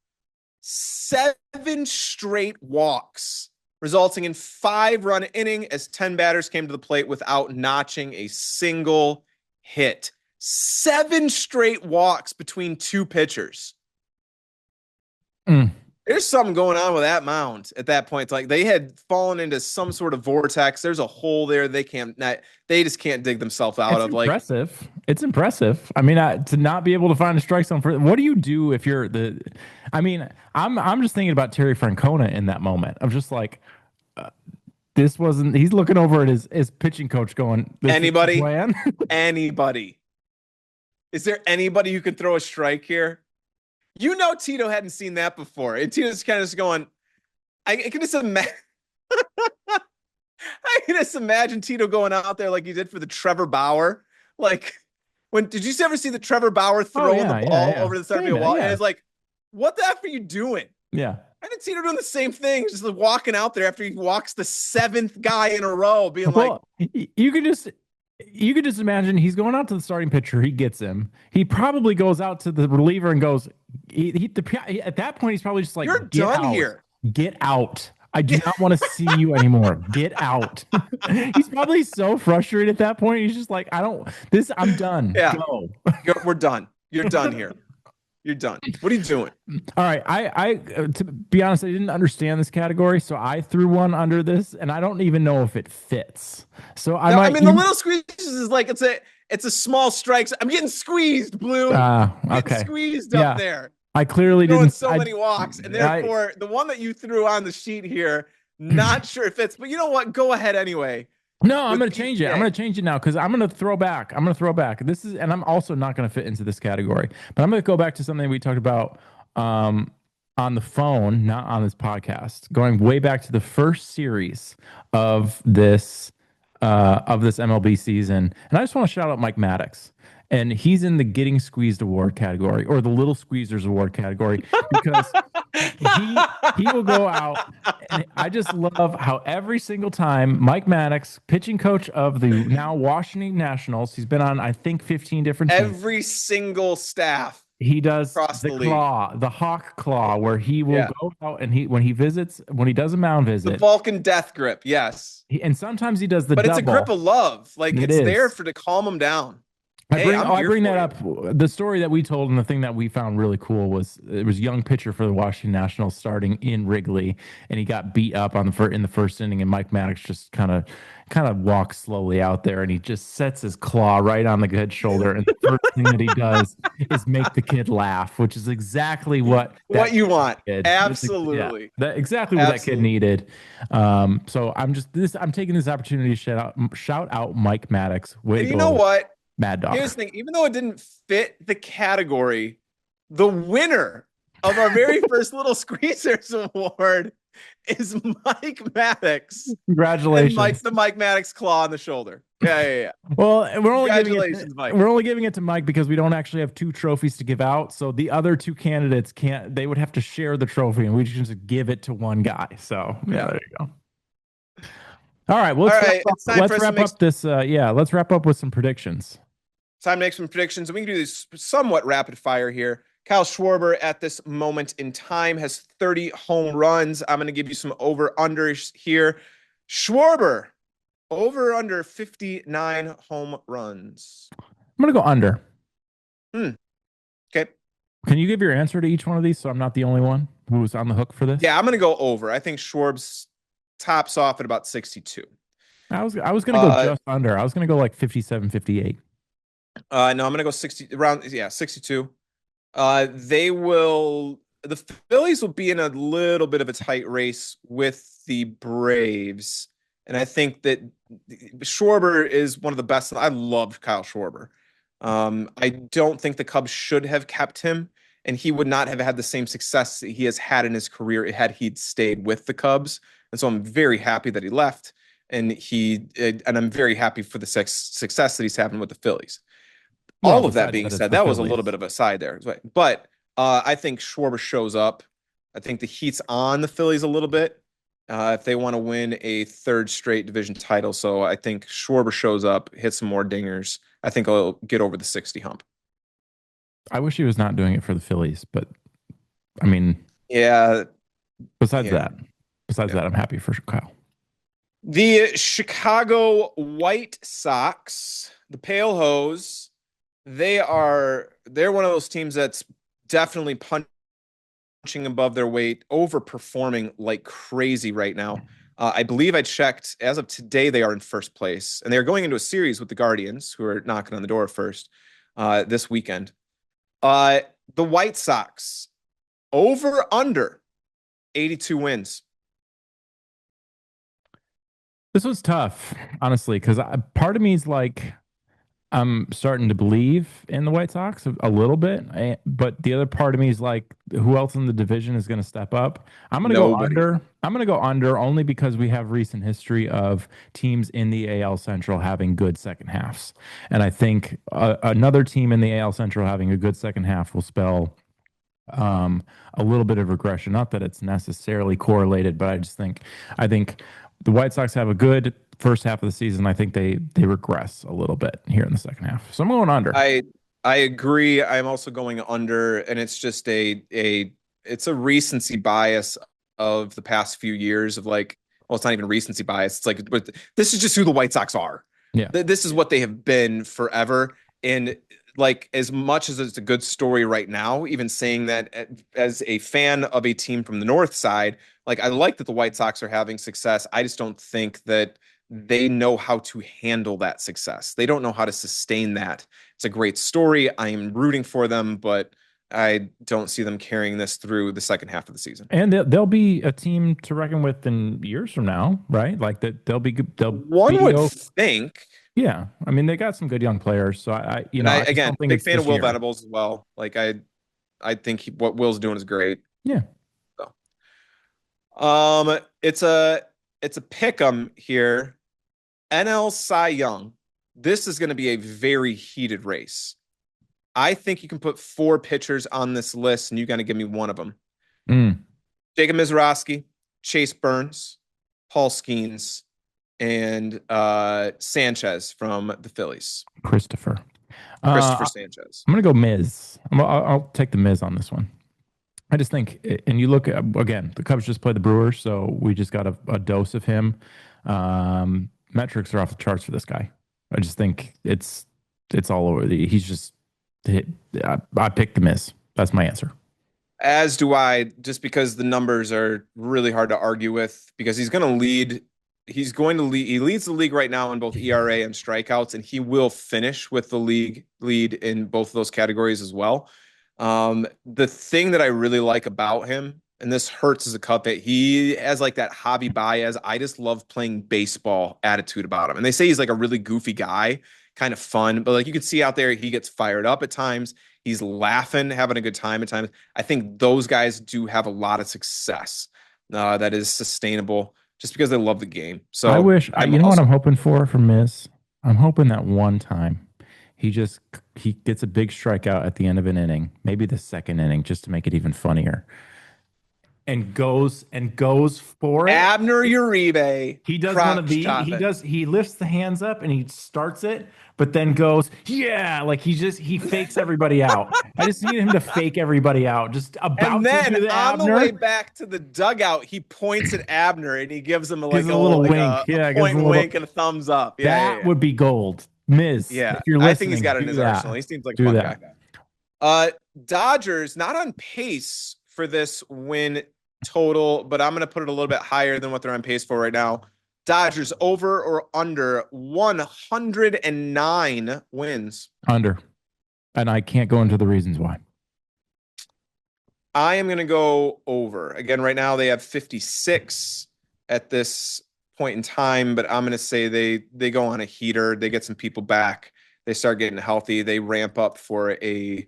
7 straight walks, resulting in 5-run inning as 10 batters came to the plate without notching a single hit. 7 straight walks between 2 pitchers. There's something going on with that mound at that point. It's like they had fallen into some sort of vortex. There's a hole there they just can't dig themselves out of. Impressive. It's impressive. I mean, to not be able to find a strike zone what do you do if you're I'm just thinking about Terry Francona in that moment. I'm just like, he's looking over at his pitching coach going, anybody? Anybody? Is there anybody who can throw a strike here? Tito hadn't seen that before. And Tito's kind of just going, I can just imagine. I can just imagine Tito going out there like he did for the Trevor Bauer. Like, when did you ever see the Trevor Bauer Oh throwing the yeah, yeah, ball yeah. over the side of Same, the wall? And yeah, it's like, what the F are you doing? yeah. I did Tito doing the same thing, just like walking out there after he walks the seventh guy in a row, being like, Well, you could just imagine he's going out to the starting pitcher. He gets him. He probably goes out to the reliever and goes. At that point, he's probably just like, "You're "Get done out, here." get out. I do not want to see you anymore. Get out." He's probably so frustrated at that point. He's just like, "I don't. This. I'm done. Yeah, Go." we're done. You're done here. You're done. What are you doing? All right. To be honest, I didn't understand this category, so I threw one under this, and I don't even know if it fits. So I No, I might. mean the little squeezes is like it's a small strike. I'm getting squeezed, Blue. Getting Okay. squeezed up Yeah. there. I clearly Throwing didn't. so many walks, and I therefore the one that you threw on the sheet here, not sure if it's. But you know what? Go ahead anyway No, I'm with going to change it. I'm BPA. going to change it now because I'm going to throw back. I'm going to throw back. And I'm also not going to fit into this category, but I'm going to go back to something we talked about um, on the phone, not on this podcast, going way back to the first series of this MLB season. And I just want to shout out Mike Maddox. And he's in the Getting Squeezed Award category or the Little Squeezers Award category because he will go out, and I just love how every single time Mike Maddox, pitching coach of the now Washington Nationals, he's been on I think 15 different teams. Every single staff He does across the the league. claw, the hawk claw, where he will go out and when he does a mound The visit, Vulcan death grip, yes. and sometimes he does the But it's a double. grip of love. Like It it's there is. to calm him down. I Hey, bring for that you. up. The story that we told and the thing that we found really cool was it was a young pitcher for the Washington Nationals starting in Wrigley, and he got beat up in the first inning, and Mike Maddox just kind of walks slowly out there, and he just sets his claw right on the kid's shoulder, and the first thing that he does is make the kid laugh, which is exactly what What you want. kid, Absolutely. exactly what that kid needed. So I'm taking this opportunity to shout out Mike Maddox. Way And to you go, know what? Mad Dog. Here's the thing, even though it didn't fit the category, the winner of our very first Little Squeezers Award is Mike Maddox. Congratulations. And the Mike Maddox claw on the shoulder. Yeah. Well, Mike. We're only giving it to Mike because we don't actually have two trophies to give out. So the other two candidates they would have to share the trophy, and we just give it to one guy. So yeah, there you go. All right, well, let's wrap up with some predictions. Time to make some predictions. We can do this somewhat rapid fire here. Kyle Schwarber at this moment in time has 30 home runs. I'm going to give you some over-unders here. Schwarber, over under 59 home runs. I'm going to go under. Okay. Can you give your answer to each one of these so I'm not the only one who's on the hook for this? Yeah, I'm going to go over. I think Schwarb's tops off at about 62. I was going to go just under. I was going to go like 57, 58. No, I'm going to go 62. The Phillies will be in a little bit of a tight race with the Braves. And I think that Schwarber is one of the best. I loved Kyle Schwarber. I don't think the Cubs should have kept him, and he would not have had the same success that he has had in his career had he stayed with the Cubs. And so I'm very happy that he left, and I'm very happy for the success that he's having with the Phillies. All of that being said, that was a little bit of a side there. But I think Schwarber shows up. I think the heat's on the Phillies a little bit if they want to win a third straight division title. So I think Schwarber shows up, hits some more dingers. I think I'll get over the 60 hump. I wish he was not doing it for the Phillies, but I mean, yeah. Besides that, I'm happy for Kyle. The Chicago White Sox, the Pale Hose, they're one of those teams that's definitely punching above their weight, overperforming like crazy right now. I believe I checked as of today, they are in first place, and they're going into a series with the Guardians, who are knocking on the door first this weekend. The White Sox over under 82 wins. This was tough, honestly, because part of me is like, I'm starting to believe in the White Sox a little bit, but the other part of me is like, who else in the division is going to step up? I'm going to go Nobody. under. I'm going to go under only because we have recent history of teams in the AL Central having good second halves, and I think another team in the AL Central having a good second half will spell um, a little bit of regression. Not that it's necessarily correlated, but I think the White Sox have a good first half of the season. I think they regress a little bit here in the second half. So I'm going under. I I agree. I'm also going under, and it's just a recency bias of the past few years of like, well, it's not even recency bias. It's like, but this is just who the White Sox are. Yeah. This is what they have been forever. And like, as much as it's a good story right now, even saying that as a fan of a team from the North side, like I like that the White Sox are having success. I just don't think that they know how to handle that success. They don't know how to sustain that. It's a great story. I am rooting for them, but I don't see them carrying this through the second half of the season. And they'll be a team to reckon with in years from now, right? Like that they'll be good. They'll One be would think, yeah. I mean, they got some good young players, so and I I just again don't think big it's fan of this Will year. Venables as well. Like I think what Will's doing is great. Yeah. So, it's a pick 'em here. NL Cy Young. This is going to be a very heated race. I think you can put four pitchers on this list, and you got to give me one of them. Mm, Jacob Mizrachi, Chase Burns, Paul Skeens, and Sanchez from the Phillies. Christopher. Christopher Uh, Sanchez. I'm gonna go Miz. I'll take the Miz on this one. I just think, and you look at again, the Cubs just played the Brewers, so we just got a dose of him. Metrics are off the charts for this guy. I just think it's all over. He's just hit. I picked the Miz. That's my answer. As do I, just because the numbers are really hard to argue with, because he's going to lead. He's going to lead. He leads the league right now in both ERA and strikeouts, and he will finish with the league lead in both of those categories as well. The thing that I really like about him, and this hurts as a Cub, that he has like that Javi Baez, I just love playing baseball attitude about him. And they say he's like a really goofy guy, kind of fun, but like you can see out there, he gets fired up at times. He's laughing, having a good time at times. I think those guys do have a lot of success that is sustainable just because they love the game. I So wish. I'm You know what also I'm hoping for Miz? I'm hoping that one time he just he gets a big strikeout at the end of an inning, maybe the second inning, just to make it even funnier, and goes for it. Abner Uribe He does one of crotch the chop it. he lifts the hands up and he starts it, but then goes, yeah, like he fakes everybody out. I just need him to fake everybody out. Just And about to then do the on the way Abner, back to the dugout, he points at Abner and he gives him gives a little wink. a Yeah, gives point a and little wink and a thumbs up. Yeah, yeah, that yeah. would be gold. Miz, Yeah. if you're I think he's listening, got it in do his arsenal. that. He seems like a Do fun guy. that. Dodgers not on pace for this win total, but I'm gonna put it a little bit higher than what they're on pace for right now. Dodgers over or under 109 wins. Under. And I can't go into the reasons why. I am going to go over. Again, right now they have 56 at this point in time, but I'm going to say they go on a heater. They get some people back. They start getting healthy. They ramp up for a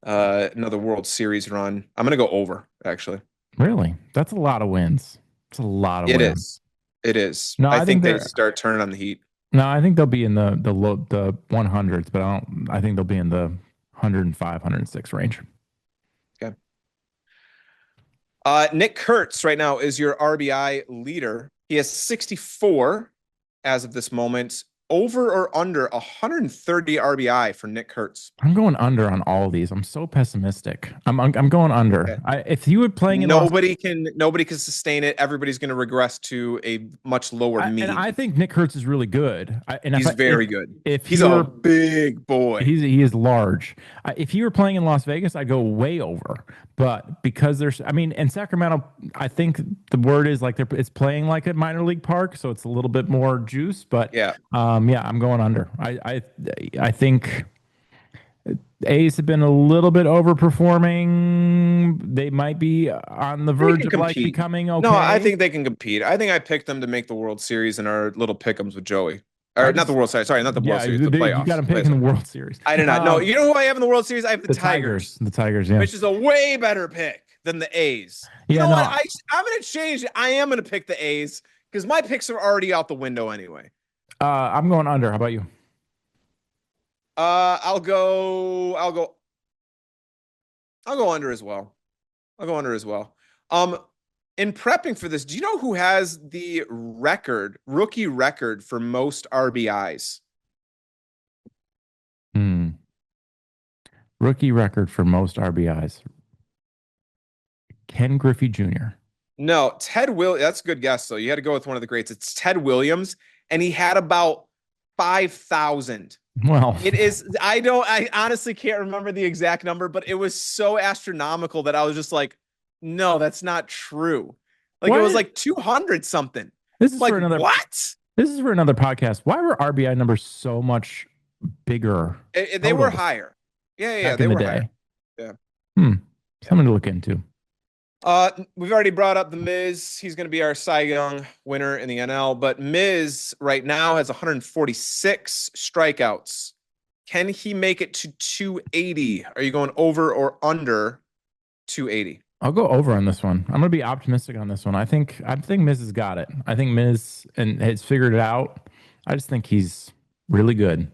another World Series run. I'm going to go over, actually. Really? That's a lot of wins. It's a lot of It wins. is. It is. No, I I think think they they're start turning on the heat. no, I think they'll be in the 100s, but I think they'll be in the 105, 106 range. Okay. Nick Kurtz right now is your RBI leader. He has 64 as of this moment. Over or under 130 RBI for Nick Kurtz. I'm going under on all of these. I'm so pessimistic. I'm going under. Okay. If you were playing in Nobody can sustain it. Everybody's going to regress to a much lower mean. and I think Nick Kurtz is really good. He's very good. If he's a big boy. He is large. If you were playing in Las Vegas, I'd go way over. But because in Sacramento, I think the word is like it's playing like a minor league park, so it's a little bit more juice. But yeah, I'm going under. I think A's have been a little bit overperforming. They might be on the verge of like becoming okay. No, I think they can compete. I think I picked them to make the World Series in our little pick'ems with Joey. or not the World Series. Sorry, not the World Yeah, Series. The you got playoffs. him picking the World Series. I did not. No, you know who I have in the World Series? I have the Tigers, The Tigers. Yeah, which is a way better pick than the A's. You yeah. know what? No, I'm going to change it. I am going to pick the A's because my picks are already out the window anyway. I'm going under. How about you? I'll go. I'll go under as well. I'll go under as well. Um, in prepping for this, do you know who has the rookie record for most RBIs? Hmm. Rookie record for most RBIs. Ken Griffey Jr. No, Ted Will. That's a good guess, though. You had to go with one of the greats. It's Ted Williams, and he had about 5,000. Well, It is. I honestly can't remember the exact number, but it was so astronomical that I was just like, no, that's not true. Like it was like 200 something. This is Like for another. what? This is for another podcast. Why were RBI numbers so much bigger? They were higher. Yeah, Back they in the were day. higher. Yeah. Hmm. Something to look into. We've already brought up the Miz. He's going to be our Cy Young winner in the NL, but Miz right now has 146 strikeouts. Can he make it to 280? Are you going over or under 280? I'll go over on this one. I'm going to be optimistic on this one. I think Miz has got it. I think Miz and has figured it out. I just think he's really good.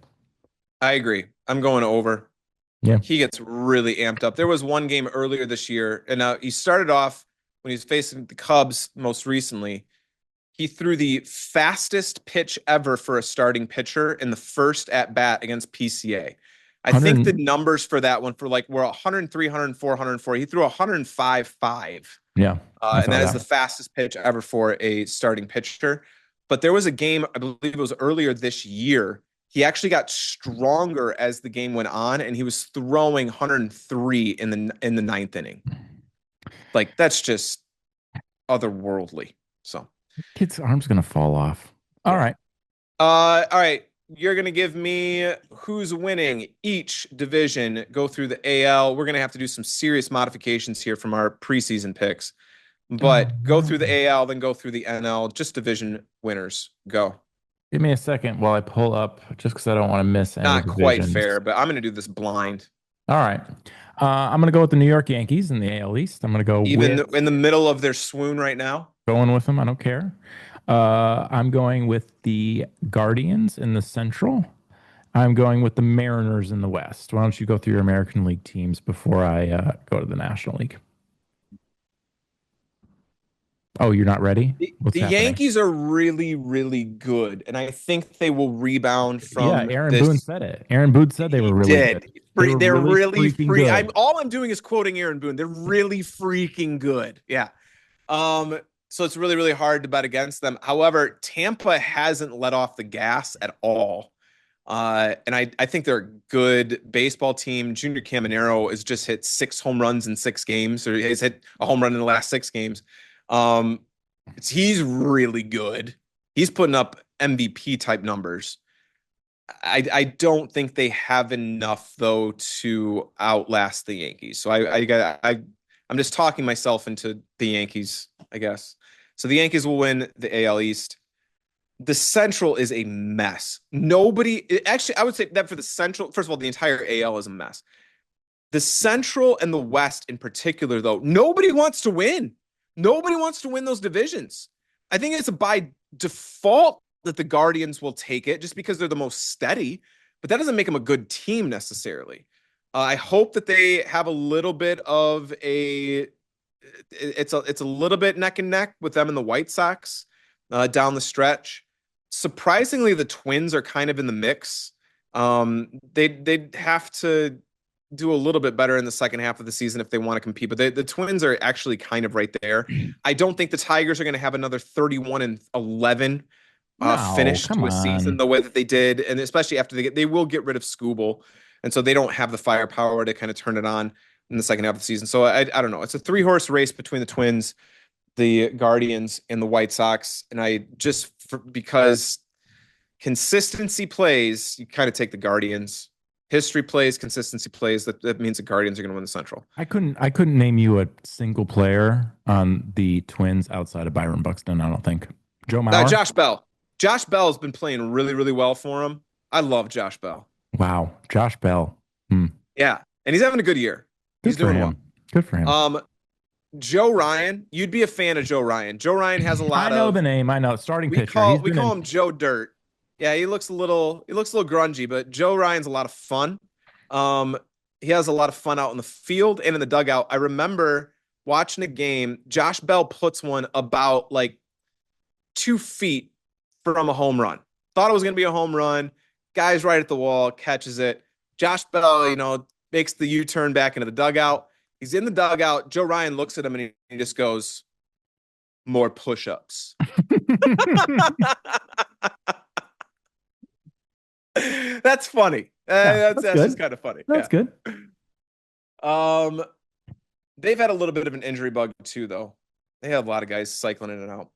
I agree. I'm going over. Yeah. He gets really amped up. There was one game earlier this year, and he started off when he was facing the Cubs most recently. He threw the fastest pitch ever for a starting pitcher in the first at bat against PCA. I think the numbers for that one were 103, 104, 104. He threw 105.5. Yeah. And that is the fastest pitch ever for a starting pitcher. But there was a game, I believe it was earlier this year. He actually got stronger as the game went on, and he was throwing 103 in the ninth inning. Like that's just otherworldly. So kid's arm's gonna fall off. All right. All right. You're gonna give me who's winning each division. Go through the AL. We're gonna have to do some serious modifications here from our preseason picks, but go through the AL, then go through the NL. Just division winners. Go. Give me a second while I pull up, just because I don't want to miss any Not quite divisions. fair, but I'm gonna do this blind. All right. I'm gonna go with the New York Yankees in the AL East. I'm gonna go in the middle of their swoon right now. Going with them. I don't care. I'm going with the Guardians in the Central. I'm going with the Mariners in the West. Why don't you go through your American League teams before I go to the National League? Oh, you're not ready? The Yankees are really, really good, and I think they will rebound from. Yeah, Aaron Boone said it. Aaron Boone said they were really good. They're really free. Good. All I'm doing is quoting Aaron Boone. They're really freaking good. Yeah. So it's really, really hard to bet against them. However, Tampa hasn't let off the gas at all. And I think they're a good baseball team. Junior Caminero has just hit 6 home runs in 6 games, or he's hit a home run in the last 6 games. He's really good. He's putting up MVP type numbers. I don't think they have enough though to outlast the Yankees. So I'm just talking myself into the Yankees, I guess. So the Yankees will win the AL East. The Central is a mess. Actually, I would say that for the Central, first of all, the entire AL is a mess. The Central and the West in particular, though, nobody wants to win. Nobody wants to win those divisions. I think it's by default that the Guardians will take it just because they're the most steady, but that doesn't make them a good team necessarily. I hope that they have a little bit of it's a little bit neck and neck with them and the White Sox down the stretch. Surprisingly, the Twins are kind of in the mix. They'd have to do a little bit better in the second half of the season if they want to compete, but the Twins are actually kind of right there. I don't think the Tigers are going to have another 31-11 finish to a season the way that they did, and especially after they will get rid of Scooble, and so they don't have the firepower to kind of turn it on in the second half of the season. So I don't know. It's a 3-horse race between the Twins, the Guardians, and the White Sox, and because consistency plays, you kind of take the Guardians. History plays, consistency plays. That means the Guardians are going to win the Central. I couldn't name you a single player on the Twins outside of Byron Buxton. I don't think. Joe Mauer. Josh Bell. Josh Bell's been playing really, really well for him. I love Josh Bell. Wow. Josh Bell. Hmm. Yeah, and he's having a good year. Good He's for doing well. him. Good for him. Joe Ryan, you'd be a fan of Joe Ryan. Joe Ryan has a I lot know of the name. I know. Starting we pitcher. call He's we been call in. him Joe Dirt. Yeah, he looks a little grungy, but Joe Ryan's a lot of fun. Um, he has a lot of fun out in the field and in the dugout. I remember watching a game. Josh Bell puts one about like 2 feet from a home run. Thought it was going to be a home run. Guy's right at the wall, catches it. Josh Bell, makes the U-turn back into the dugout. He's in the dugout. Joe Ryan looks at him and he just goes, "More push-ups." That's funny. Yeah, That's that's just good. kind of funny. That's Yeah. good. Um, they've had a little bit of an injury bug too, though. They have a lot of guys cycling in and out.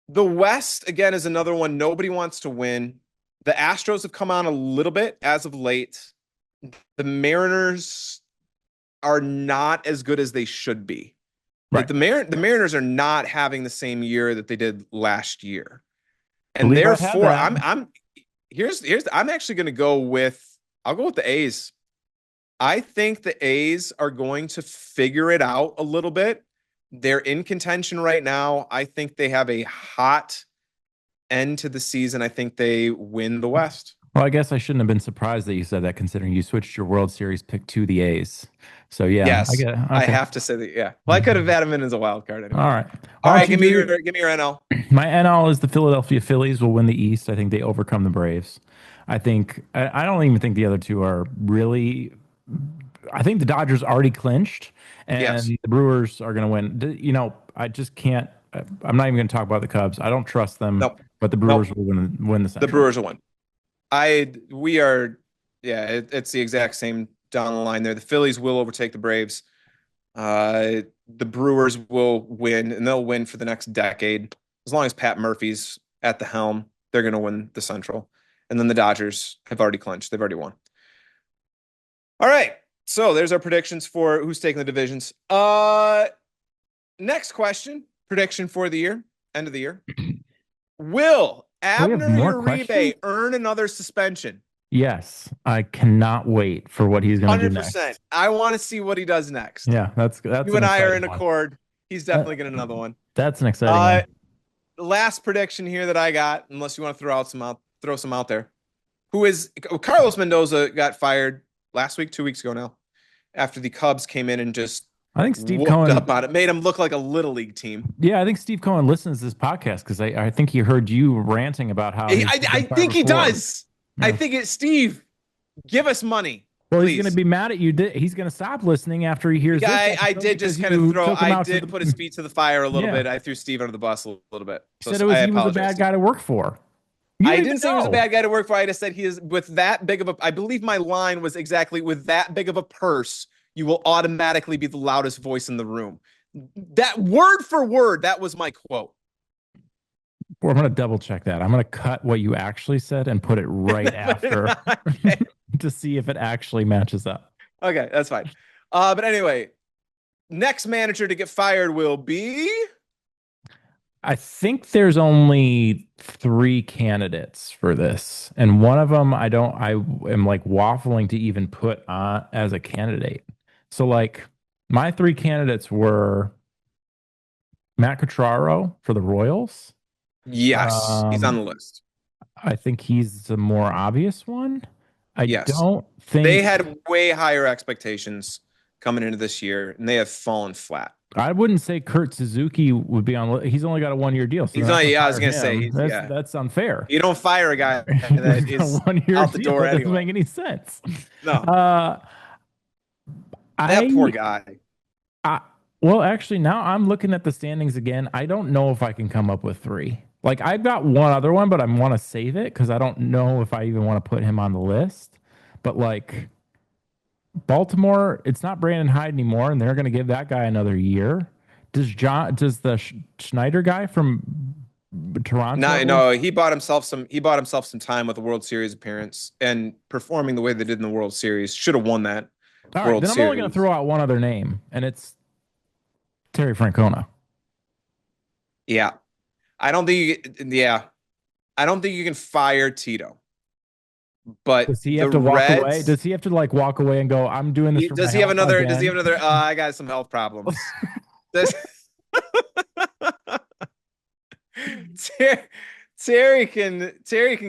The West, again, is another one nobody wants to win. The Astros have come on a little bit as of late. The Mariners are not as good as they should be. Like Right. the Mariners are not having the same year that they did last year. And Believe I've had therefore, that. I'm actually going to go with I'll go with the A's. I think the A's are going to figure it out a little bit. They're in contention right now. I think they have a hot end to the season. I think they win the West. Well, I guess I shouldn't have been surprised that you said that, considering you switched your World Series pick to the A's. So yeah, I Yes, get it. I Okay. have to say that. Yeah. Well, I could have had him in as a wild card anyway. All right. All Why don't right, you do give me your NL. my NL is the Philadelphia Phillies will win the East. I think they overcome the Braves. I don't even think the other two are really. I think the Dodgers already clinched, and Yes. the Brewers are going to win. I just can't. I'm not even going to talk about the Cubs. I don't trust them, Nope. but the Brewers Nope. will win the The Central. Brewers will win. We are, yeah, it's the exact same down the line there. The Phillies will overtake the Braves. The Brewers will win, and they'll win for the next decade. As long as Pat Murphy's at the helm, they're going to win the Central. And then the Dodgers have already clinched. They've already won. All right. So there's our predictions for who's taking the divisions. Next question. Prediction for the year, end of the year. Will have Abner more Uribe questions? earn another suspension? Yes, I cannot wait for what he's going to do 100%. next. I want to see what he does next. Yeah, that's You an and I are exciting in one. accord. He's definitely getting another one. That's an exciting one. Last prediction here that I got, unless you want to throw some out there. Carlos Mendoza got fired last week, 2 weeks ago now, after the Cubs came in and just I think Steve whooped Cohen up on it, made him look like a little league team. Yeah, I think Steve Cohen listens to this podcast because I think he heard you ranting about how I think he does. Yeah. I think it's Steve. Give us money. Well, please. he's going to be mad at you. He's going to stop listening after he hears this. I did just kind of put his feet to the fire a little bit. I threw Steve under the bus a little bit. He said he was a bad guy to work for. I didn't say he was a bad guy to work for. I just said he is with that big of a. I believe my line was exactly with that big of a purse, you will automatically be the loudest voice in the room. That word for word, that was my quote. Well, I'm going to double check that. I'm going to cut what you actually said and put it right after to see if it actually matches up. Okay, that's fine. But anyway, next manager to get fired will be. I think there's only 3 candidates for this, and one of them I am like waffling to even put on as a candidate. So like my 3 candidates were Matt Cutraro for the Royals. Yes, he's on the list. I think he's the more obvious one. Yes. Don't think they had way higher expectations coming into this year, and they have fallen flat. I wouldn't say Kurt Suzuki would be on. He's only got a 1-year deal. So I was gonna say that's unfair. You don't fire a guy that is 1-year out the deal. door That anyway. doesn't make any sense. No, that poor guy. Well, actually, now I'm looking at the standings again. I don't know if I can come up with 3. Like I've got one other one, but I want to save it because I don't know if I even want to put him on the list. But like Baltimore, it's not Brandon Hyde anymore, and they're going to give that guy another year. Does the Schneider guy from Toronto? No, he bought himself some time with a World Series appearance and performing the way they did in the World Series. Should have won that. All right, then I'm only going to throw out one other name, and it's Terry Francona. Yeah. I don't think, yeah. I don't think you can fire Tito, but Does he the have to walk away? Reds. Does he have to like walk away and go, I'm doing this for my Does he have health another? Does he have again? another? I got some health problems. Does, Ter- Terry can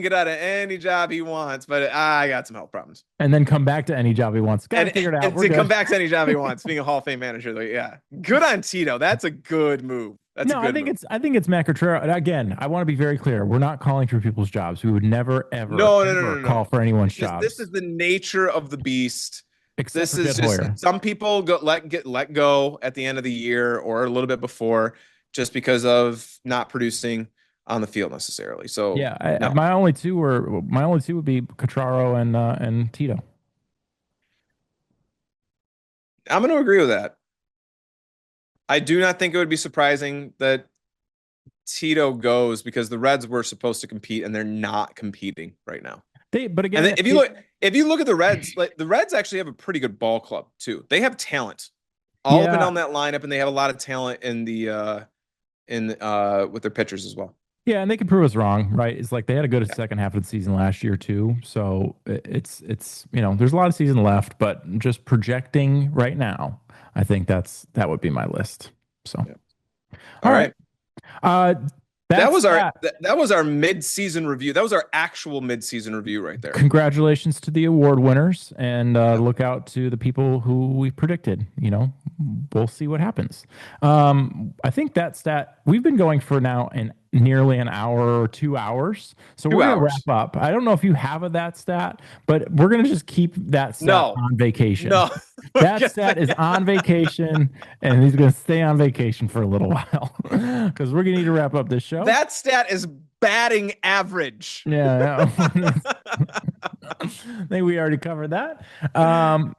get out of any job he wants, but I got some health problems. And then come back to any job he wants. Got it And figured out. and We're to come good. back to any job he wants, being a Hall of Fame manager, like, yeah, good on Tito. That's a good move. That's a No, I good think move. it's Matt Contreras. And again, I want to be very clear. We're not calling for people's jobs. We would never, ever, No, no, no, ever no, call no. for anyone's This is jobs, the nature of the beast. except This for is Jed just Hoyer. some people get let go at the end of the year or a little bit before, just because of not producing on the field necessarily. So Yeah, no, my only two would be Cotraro and Tito. I'm going to agree with that. I do not think it would be surprising that Tito goes because the Reds were supposed to compete and they're not competing right now. But And again, if you look at the Reds, like the Reds actually have a pretty good ball club too. They have talent all up and yeah, down that lineup, and they have a lot of talent in the in with their pitchers as well. yeah, and they can prove us wrong, right? It's like they had a good Yeah. second half of the season last year too. So it's there's a lot of season left, but just projecting right now, I think that would be my list. So, Yeah. all All right, right. uh, That that's was our that. that was our mid-season review. That was our actual mid-season review right there. Congratulations to the award winners, and Yeah. look out to the people who we predicted. We'll see what happens. I think that stat we've been going for now in nearly an hour or 2 hours, so Two we're gonna wrap hours. up. I don't know if you have that stat, but we're gonna just keep that stat No, on vacation. no. We're That stat is gonna- on vacation, and he's gonna stay on vacation for a little while because we're gonna need to wrap up this show. that stat is batting average. Yeah, yeah. I think we already covered that. Um,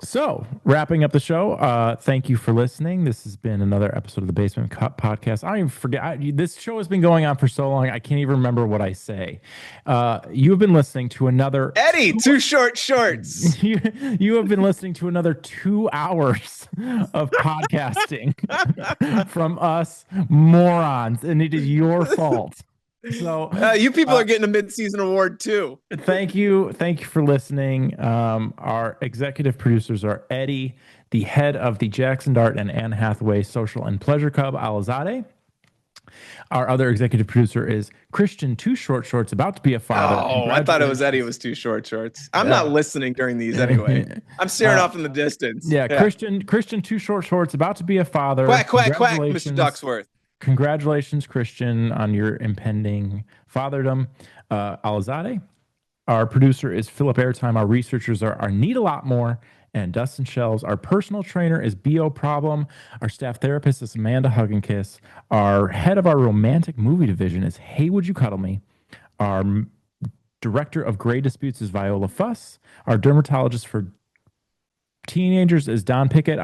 so, wrapping up the show, thank you for listening. This has been another episode of the Basement Cut Podcast. I even forget. This show has been going on for so long, I can't even remember what I say. You have been listening to another. Eddie, too short shorts. You have been listening to another 2 hours of podcasting from us morons, and it is your fault. So You people are getting a mid-season award too. thank you for listening. Our executive producers are Eddie, the head of the Jackson Dart and Anne Hathaway Social and Pleasure Club, Alizade. Our other executive producer is Christian Too Short Shorts, about to be a father. Oh, I thought it was Eddie. It was too short shorts. I'm not listening during these anyway. I'm staring off in the distance. Yeah, Christian Too Short Shorts, about to be a father. Quack, quack, quack, Mr. Ducksworth. Congratulations, Christian, on your impending fatherdom. Alizade. Our producer is Philip Airtime. Our researchers are Need a Lot More and Dustin Shells. Our personal trainer is B.O. Problem. Our staff therapist is Amanda Hug and Kiss. Our head of our romantic movie division is Hey Would You Cuddle Me. Our director of gray disputes is Viola Fuss. Our dermatologist for teenagers is Don Pickett.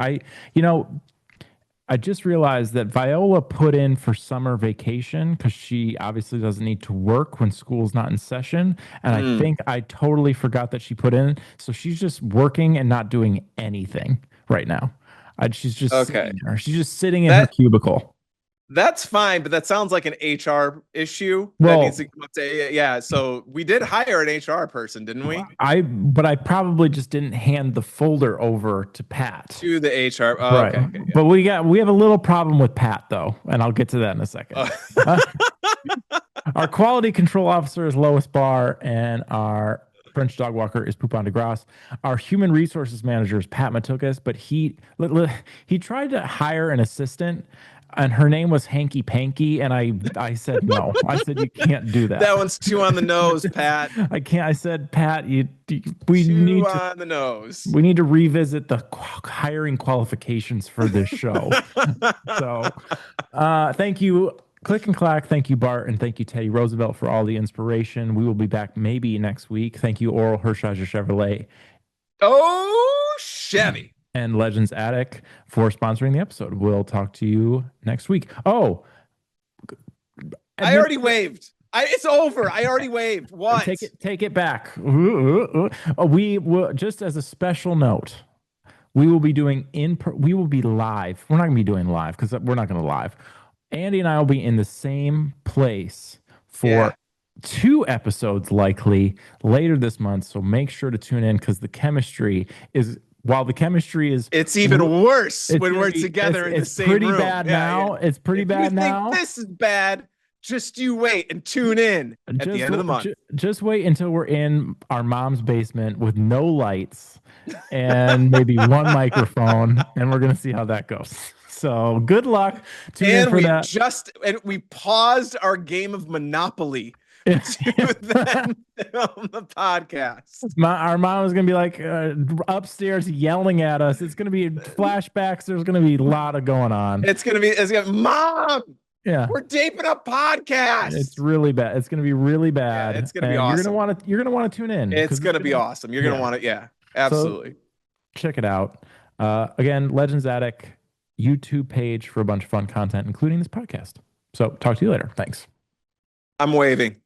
I just realized that Viola put in for summer vacation because she obviously doesn't need to work when school's not in session. And I think I totally forgot that she put in. So she's just working and not doing anything right now. She's just sitting there. She's just sitting in her cubicle. That's fine, but that sounds like an HR issue Well, that needs to come up to. Yeah, so we did hire an HR person, didn't we? But I probably just didn't hand the folder over to Pat. To the HR. Oh, Right. okay, yeah. But we have a little problem with Pat though, and I'll get to that in a second. Our quality control officer is Lois Barr, and our French dog walker is Poupon de Grasse. Our human resources manager is Pat Matukas, but he tried to hire an assistant, and her name was Hanky Panky, and I said no. I said you can't do that. That one's too on the nose, Pat. I can't. I said, Pat, we too need on the nose. We need to revisit the hiring qualifications for this show. So, thank you, Click and Clack. Thank you, Bart, and thank you, Teddy Roosevelt, for all the inspiration. We will be back maybe next week. Thank you, Oral Hershiser Chevrolet. Oh, Chevy. And Legends Attic for sponsoring the episode. We'll talk to you next week. Oh, I already waved. It's over. I already waved. What? Take it back. We will, just as a special note, we will be doing we will be live. We're not going to be doing live because we're not going to live. Andy and I will be in the same place for Yeah. 2 episodes likely later this month. So make sure to tune in because the chemistry is, while the chemistry is, It's even worse it's when gonna we're be, together in the it's same pretty room. bad Yeah, yeah. now. It's pretty If you bad think now. this is bad, just you wait and tune in at the Just end of the month. just wait until we're in our mom's basement with no lights and maybe one microphone, and we're gonna see how that goes. So good luck. Tune in And for that. we paused our game of Monopoly to then film the podcast. Our mom is gonna be like upstairs yelling at us. It's gonna be flashbacks. There's gonna be a lot of going on. Mom, Yeah, we're taping a it's podcast. really bad. It's gonna be really Yeah, bad, it's gonna be and awesome. you're gonna want to tune in It's because it's gonna be gonna, awesome. You're gonna yeah. want to, yeah, So absolutely. check it out. Again, Legends Attic YouTube page for a bunch of fun content, including this podcast. So talk to you later. Thanks. I'm waving.